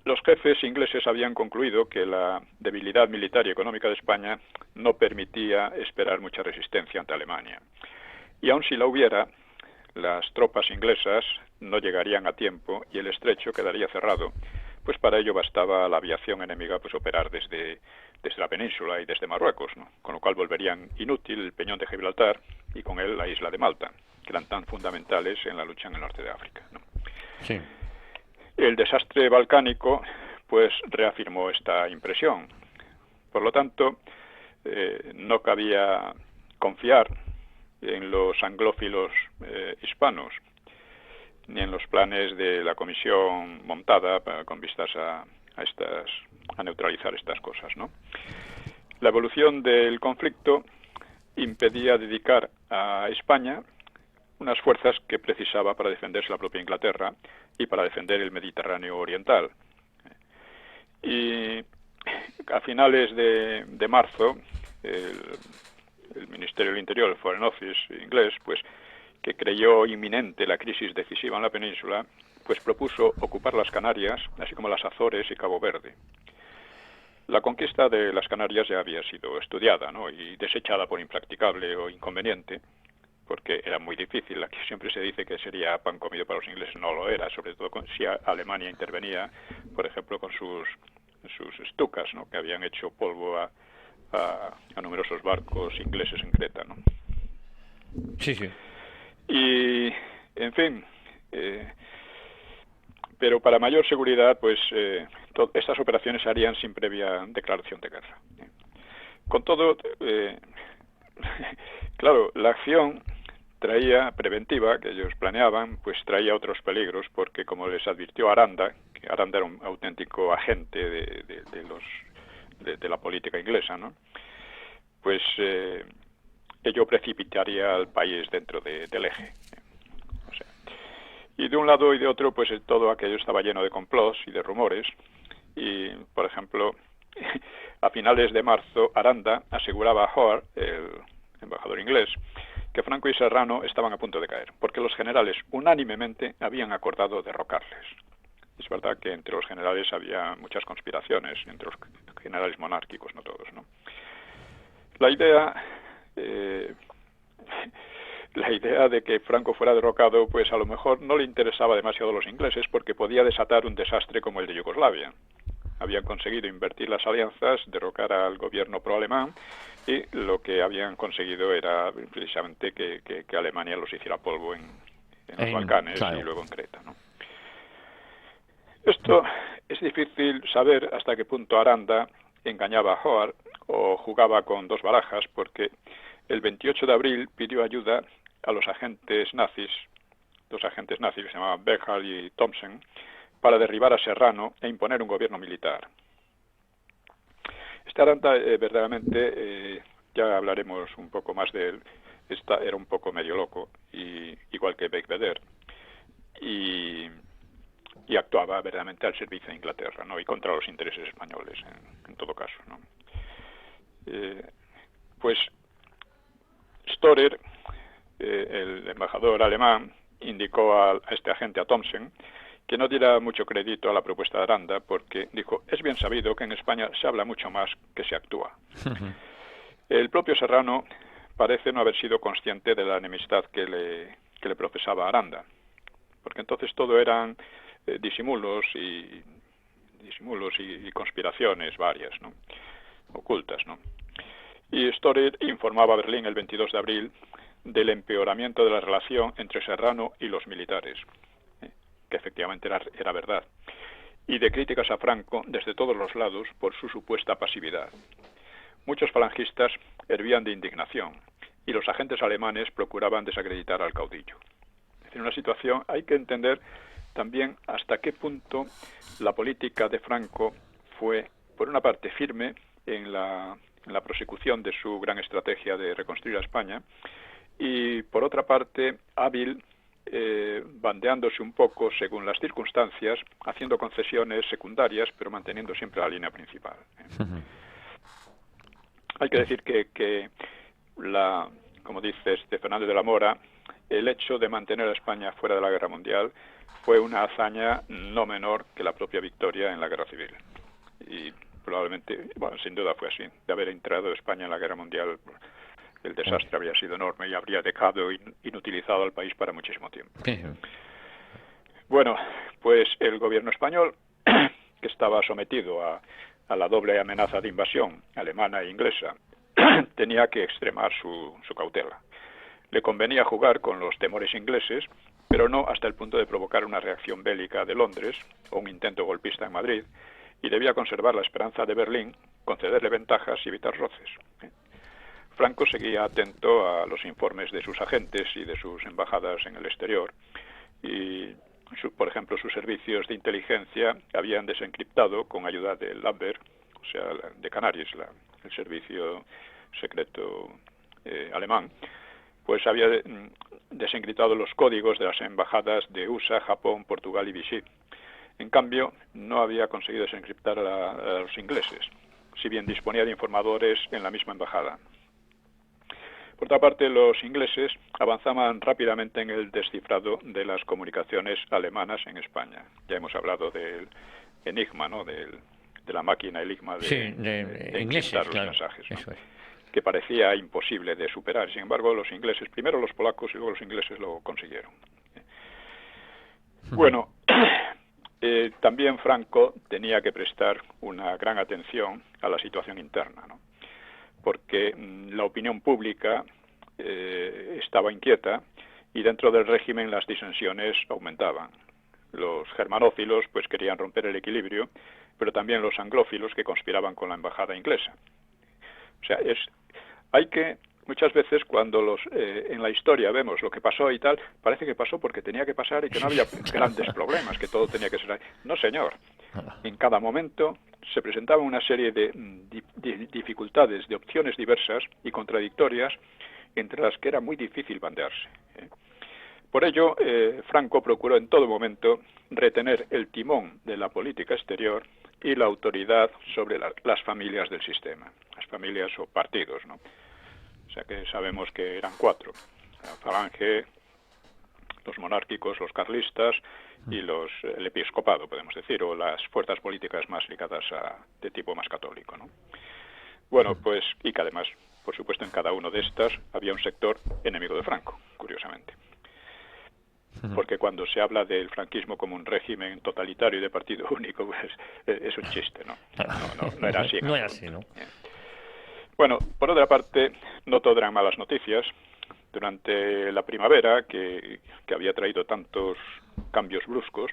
Los jefes ingleses habían concluido que la debilidad militar y económica de España no permitía esperar mucha resistencia ante Alemania. Y aun si la hubiera, las tropas inglesas no llegarían a tiempo y el estrecho quedaría cerrado, pues para ello bastaba la aviación enemiga pues operar desde la península y desde Marruecos, ¿no? Con lo cual volverían inútil el peñón de Gibraltar y con él la isla de Malta, que eran tan fundamentales en la lucha en el norte de África, ¿no? Sí. El desastre balcánico pues reafirmó esta impresión. Por lo tanto, no cabía confiar en los anglófilos hispanos, ni en los planes de la comisión montada con vistas a neutralizar estas cosas, ¿no? La evolución del conflicto impedía dedicar a España unas fuerzas que precisaba para defenderse la propia Inglaterra y para defender el Mediterráneo oriental. Y a finales de marzo, el Ministerio del Interior, el Foreign Office inglés, pues que creyó inminente la crisis decisiva en la península, pues propuso ocupar las Canarias, así como las Azores y Cabo Verde. La conquista de las Canarias ya había sido estudiada, ¿no?, y desechada por impracticable o inconveniente, porque era muy difícil. Aquí siempre se dice que sería pan comido para los ingleses, no lo era, sobre todo si Alemania intervenía, por ejemplo, con sus Stukas, ¿no?, que habían hecho polvo a numerosos barcos ingleses en Creta, ¿no? Sí, sí. Y, en fin, pero para mayor seguridad, pues estas operaciones se harían sin previa declaración de guerra. Con todo, claro, la acción preventiva que ellos planeaban, pues traía otros peligros, porque como les advirtió Aranda, que Aranda era un auténtico agente de la política inglesa, ¿no?, pues ello precipitaría al país dentro del eje. O sea, y de un lado y de otro, pues todo aquello estaba lleno de complots y de rumores. Y, por ejemplo, a finales de marzo, Aranda aseguraba a Hoare, el embajador inglés, que Franco y Serrano estaban a punto de caer, porque los generales unánimemente habían acordado derrocarles. Es verdad que entre los generales había muchas conspiraciones, entre los generales monárquicos, no todos, ¿no? La idea de que Franco fuera derrocado, pues a lo mejor no le interesaba demasiado a los ingleses, porque podía desatar un desastre como el de Yugoslavia. Habían conseguido invertir las alianzas, derrocar al gobierno pro-alemán, y lo que habían conseguido era precisamente que Alemania los hiciera polvo en los Balcanes, claro, y luego en Creta, ¿no? Esto es difícil saber hasta qué punto Aranda engañaba a Hoare o jugaba con dos barajas, porque el 28 de abril pidió ayuda a los agentes nazis, dos agentes nazis que se llamaban Bechal y Thompson, para derribar a Serrano e imponer un gobierno militar. Este Aranda verdaderamente, ya hablaremos un poco más de él, era un poco medio loco, igual que Becbeder, y actuaba verdaderamente al servicio de Inglaterra, ¿no?, y contra los intereses españoles, en todo caso, ¿no? Pues Storer, el embajador alemán, indicó a este agente, a Thompson, que no diera mucho crédito a la propuesta de Aranda, porque dijo: es bien sabido que en España se habla mucho más que se actúa. El propio Serrano parece no haber sido consciente de la enemistad que le profesaba Aranda, porque entonces todo eran disimulos y conspiraciones varias, ¿no?, ocultas, ¿no? Y Storer informaba a Berlín el 22 de abril del empeoramiento de la relación entre Serrano y los militares, que efectivamente era verdad, y de críticas a Franco desde todos los lados por su supuesta pasividad. Muchos falangistas hervían de indignación, y los agentes alemanes procuraban desacreditar al caudillo. Es decir, una situación, hay que entender también hasta qué punto la política de Franco fue, por una parte, firme en la prosecución de su gran estrategia de reconstruir a España, y por otra parte hábil, bandeándose un poco según las circunstancias, haciendo concesiones secundarias, pero manteniendo siempre la línea principal. Hay que decir que como dice Fernández de la Mora, el hecho de mantener a España fuera de la Guerra Mundial fue una hazaña no menor que la propia victoria en la Guerra Civil. Y probablemente, bueno, sin duda fue así. De haber entrado España en la Guerra Mundial, el desastre habría sido enorme y habría dejado inutilizado al país para muchísimo tiempo. Bueno, pues el gobierno español, que estaba sometido a la doble amenaza de invasión alemana e inglesa, tenía que extremar su cautela. Le convenía jugar con los temores ingleses, pero no hasta el punto de provocar una reacción bélica de Londres o un intento golpista en Madrid, y debía conservar la esperanza de Berlín, concederle ventajas y evitar roces. Franco seguía atento a los informes de sus agentes y de sus embajadas en el exterior, y por ejemplo, sus servicios de inteligencia habían desencriptado, con ayuda de Lambert, o sea, de Canarias, el servicio secreto alemán, pues había desencriptado los códigos de las embajadas de USA, Japón, Portugal y Vichy. En cambio, no había conseguido desencriptar a los ingleses, si bien disponía de informadores en la misma embajada. Por otra parte, los ingleses avanzaban rápidamente en el descifrado de las comunicaciones alemanas en España. Ya hemos hablado del enigma, ¿no?, de la máquina enigma de ingleses, encriptar los claro, mensajes, ¿no? Eso es. que parecía imposible de superar. Sin embargo, los ingleses, primero los polacos y luego los ingleses lo consiguieron. Bueno, también Franco tenía que prestar una gran atención a la situación interna, ¿no? Porque la opinión pública estaba inquieta y dentro del régimen las disensiones aumentaban. Los germanófilos pues querían romper el equilibrio, pero también los anglófilos que conspiraban con la embajada inglesa. O sea, hay que muchas veces cuando en la historia vemos lo que pasó y tal, parece que pasó porque tenía que pasar y que no había grandes problemas, que todo tenía que ser ahí. No, señor. En cada momento se presentaba una serie de dificultades, de opciones diversas y contradictorias, entre las que era muy difícil bandearse. Por ello, Franco procuró en todo momento retener el timón de la política exterior y la autoridad sobre las familias del sistema, las familias o partidos, ¿no? O sea que sabemos que eran 4, la Falange, los monárquicos, los carlistas y el episcopado, podemos decir, o las fuerzas políticas más ligadas de tipo más católico, ¿no? Bueno, pues, y que además, por supuesto, en cada uno de estas había un sector enemigo de Franco, curiosamente. Porque cuando se habla del franquismo como un régimen totalitario y de partido único, pues es un chiste, ¿no? No era así. No era así, ¿no? Bueno, por otra parte, no todo eran malas noticias. Durante la primavera, que había traído tantos cambios bruscos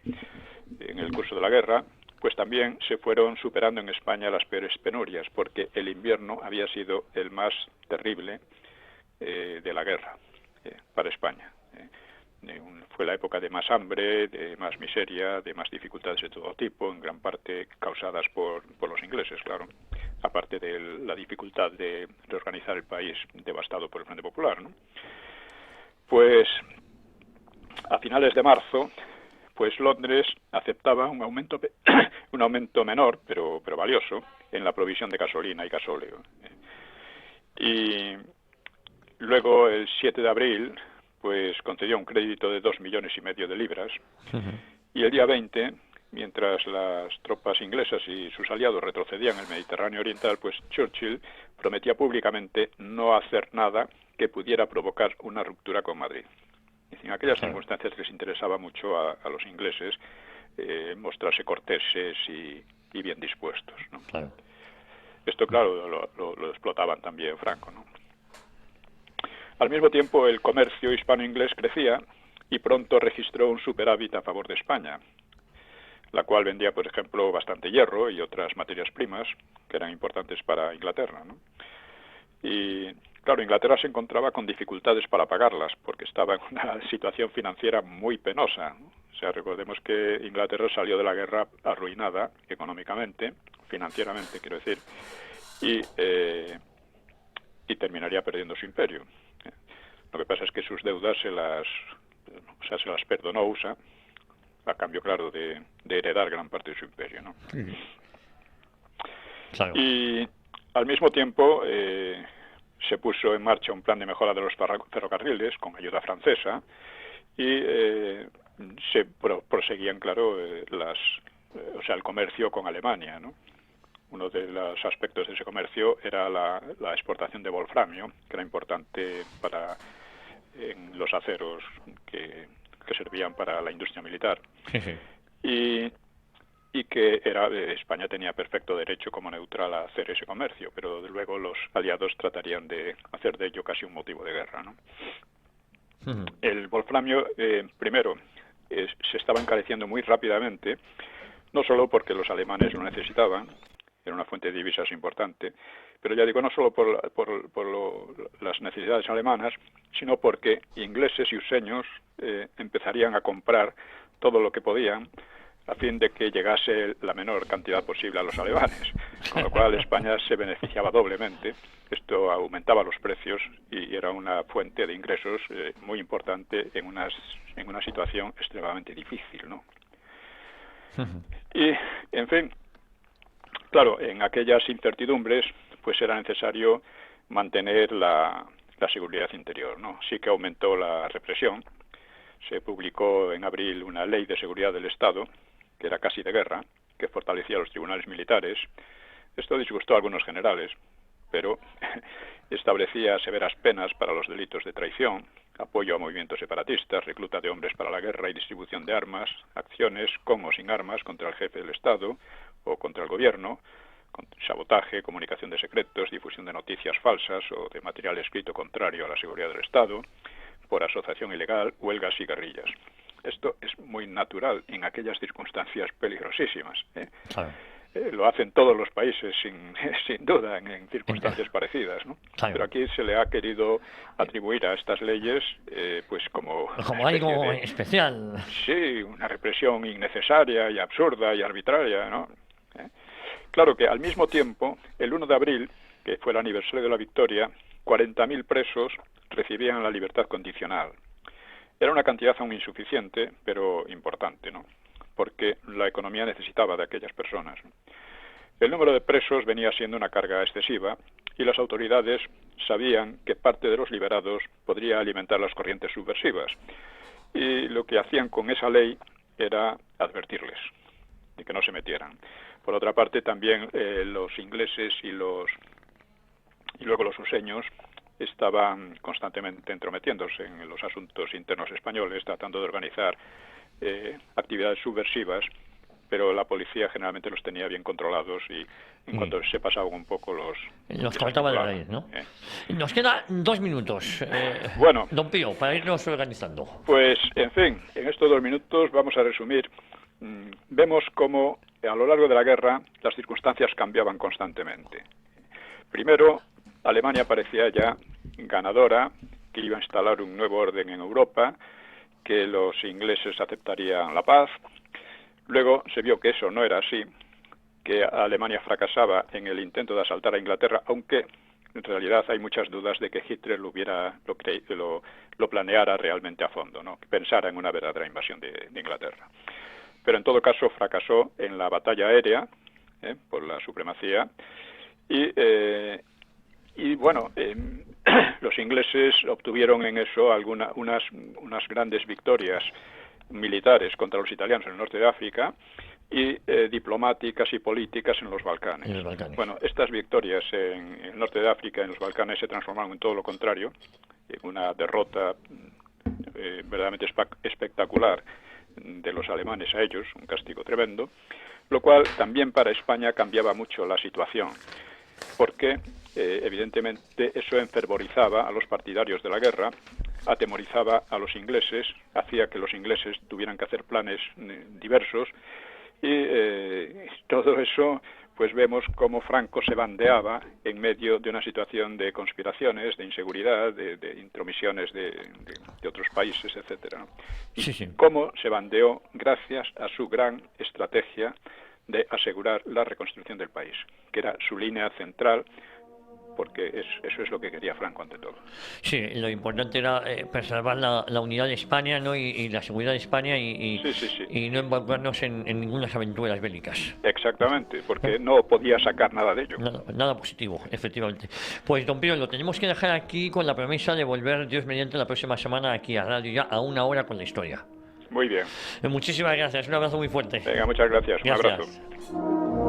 en el curso de la guerra, pues también se fueron superando en España las peores penurias, porque el invierno había sido el más terrible de la guerra para España. Fue la época de más hambre, de más miseria, de más dificultades de todo tipo, en gran parte causadas por los ingleses, claro, aparte de la dificultad de reorganizar el país devastado por el Frente Popular, ¿no? Pues a finales de marzo, pues Londres aceptaba un aumento menor, pero valioso, en la provisión de gasolina y gasóleo. Y luego, el 7 de abril, pues concedió un crédito de 2,5 millones de libras. Y el día 20, mientras las tropas inglesas y sus aliados retrocedían en el Mediterráneo Oriental, pues Churchill prometía públicamente no hacer nada que pudiera provocar una ruptura con Madrid. En aquellas circunstancias les interesaba mucho a los ingleses mostrarse corteses y bien dispuestos, ¿no? Claro. Esto, claro, lo explotaban también Franco, ¿no? Al mismo tiempo, el comercio hispano-inglés crecía y pronto registró un superávit a favor de España, la cual vendía, por ejemplo, bastante hierro y otras materias primas que eran importantes para Inglaterra, ¿no? Y, claro, Inglaterra se encontraba con dificultades para pagarlas porque estaba en una situación financiera muy penosa, ¿no? O sea, recordemos que Inglaterra salió de la guerra arruinada económicamente, financieramente, quiero decir, y terminaría perdiendo su imperio. Lo que pasa es que sus deudas se las perdonó USA, a cambio, claro, de heredar gran parte de su imperio, ¿no? Claro. Y al mismo tiempo se puso en marcha un plan de mejora de los ferrocarriles con ayuda francesa y se proseguían, claro, el comercio con Alemania, ¿no? Uno de los aspectos de ese comercio era la exportación de wolframio, que era importante en los aceros que servían para la industria militar. Y que España tenía perfecto derecho como neutral a hacer ese comercio, pero luego los aliados tratarían de hacer de ello casi un motivo de guerra, ¿no? El wolframio, primero, se estaba encareciendo muy rápidamente, no solo porque los alemanes lo necesitaban, era una fuente de divisas importante, pero ya digo, no solo por las necesidades alemanas, sino porque ingleses y useños empezarían a comprar todo lo que podían a fin de que llegase la menor cantidad posible a los alemanes, con lo cual España se beneficiaba doblemente. Esto aumentaba los precios y era una fuente de ingresos muy importante en una situación extremadamente difícil, ¿no? Y, en fin, claro, en aquellas incertidumbres, pues era necesario mantener la seguridad interior, ¿no? Sí que aumentó la represión. Se publicó en abril una ley de seguridad del Estado, que era casi de guerra, que fortalecía los tribunales militares. Esto disgustó a algunos generales, pero establecía severas penas para los delitos de traición, apoyo a movimientos separatistas, recluta de hombres para la guerra y distribución de armas, acciones con o sin armas contra el jefe del Estado o contra el gobierno, sabotaje, comunicación de secretos, difusión de noticias falsas o de material escrito contrario a la seguridad del Estado, por asociación ilegal, huelgas y guerrillas. Esto es muy natural en aquellas circunstancias peligrosísimas. Claro. Lo hacen todos los países sin duda en circunstancias parecidas, ¿no? Claro. Pero aquí se le ha querido atribuir a estas leyes pues como algo especial. Sí, una represión innecesaria y absurda y arbitraria, ¿no? Claro que al mismo tiempo, el 1 de abril, que fue el aniversario de la victoria, 40.000 presos recibían la libertad condicional. Era una cantidad aún insuficiente, pero importante, ¿no? Porque la economía necesitaba de aquellas personas. El número de presos venía siendo una carga excesiva y las autoridades sabían que parte de los liberados podría alimentar las corrientes subversivas. Y lo que hacían con esa ley era advertirles de que no se metieran. Por otra parte, también los ingleses y luego los suseños estaban constantemente entrometiéndose en los asuntos internos españoles, tratando de organizar actividades subversivas, pero la policía generalmente los tenía bien controlados y en cuanto se pasaban un poco los cortaba de raíz, ¿no? Nos quedan 2 minutos, bueno, don Pío, para irnos organizando. Pues, en fin, en estos 2 minutos vamos a resumir. Vemos cómo a lo largo de la guerra las circunstancias cambiaban constantemente. Primero, Alemania parecía ya ganadora, que iba a instalar un nuevo orden en Europa, que los ingleses aceptarían la paz. Luego se vio que eso no era así, que Alemania fracasaba en el intento de asaltar a Inglaterra, aunque en realidad hay muchas dudas de que Hitler lo planeara realmente a fondo, ¿no? Que pensara en una verdadera invasión de Inglaterra. Pero en todo caso fracasó en la batalla aérea, por la supremacía, y bueno, los ingleses obtuvieron en eso unas grandes victorias militares contra los italianos en el norte de África y diplomáticas y políticas en los Balcanes. Bueno, estas victorias en el norte de África, en los Balcanes, se transformaron en todo lo contrario, en una derrota verdaderamente espectacular de los alemanes a ellos, un castigo tremendo, lo cual también para España cambiaba mucho la situación, porque evidentemente eso enfervorizaba a los partidarios de la guerra, atemorizaba a los ingleses, hacía que los ingleses tuvieran que hacer planes diversos y todo eso pues vemos cómo Franco se bandeaba en medio de una situación de conspiraciones, de inseguridad, de intromisiones de otros países, etcétera. Y cómo se bandeó gracias a su gran estrategia de asegurar la reconstrucción del país, que era su línea central, porque eso es lo que quería Franco ante todo. Sí, lo importante era preservar la unidad de España, ¿no? y la seguridad de España y no envolvernos en ninguna aventuras bélicas. Exactamente, porque no podía sacar nada de ello. Nada positivo, efectivamente. Pues don Pío, lo tenemos que dejar aquí con la promesa de volver, Dios mediante, la próxima semana aquí a Radio Ya a 1 hora con la historia. Muy bien. Muchísimas gracias, un abrazo muy fuerte. Venga, muchas gracias. Un abrazo.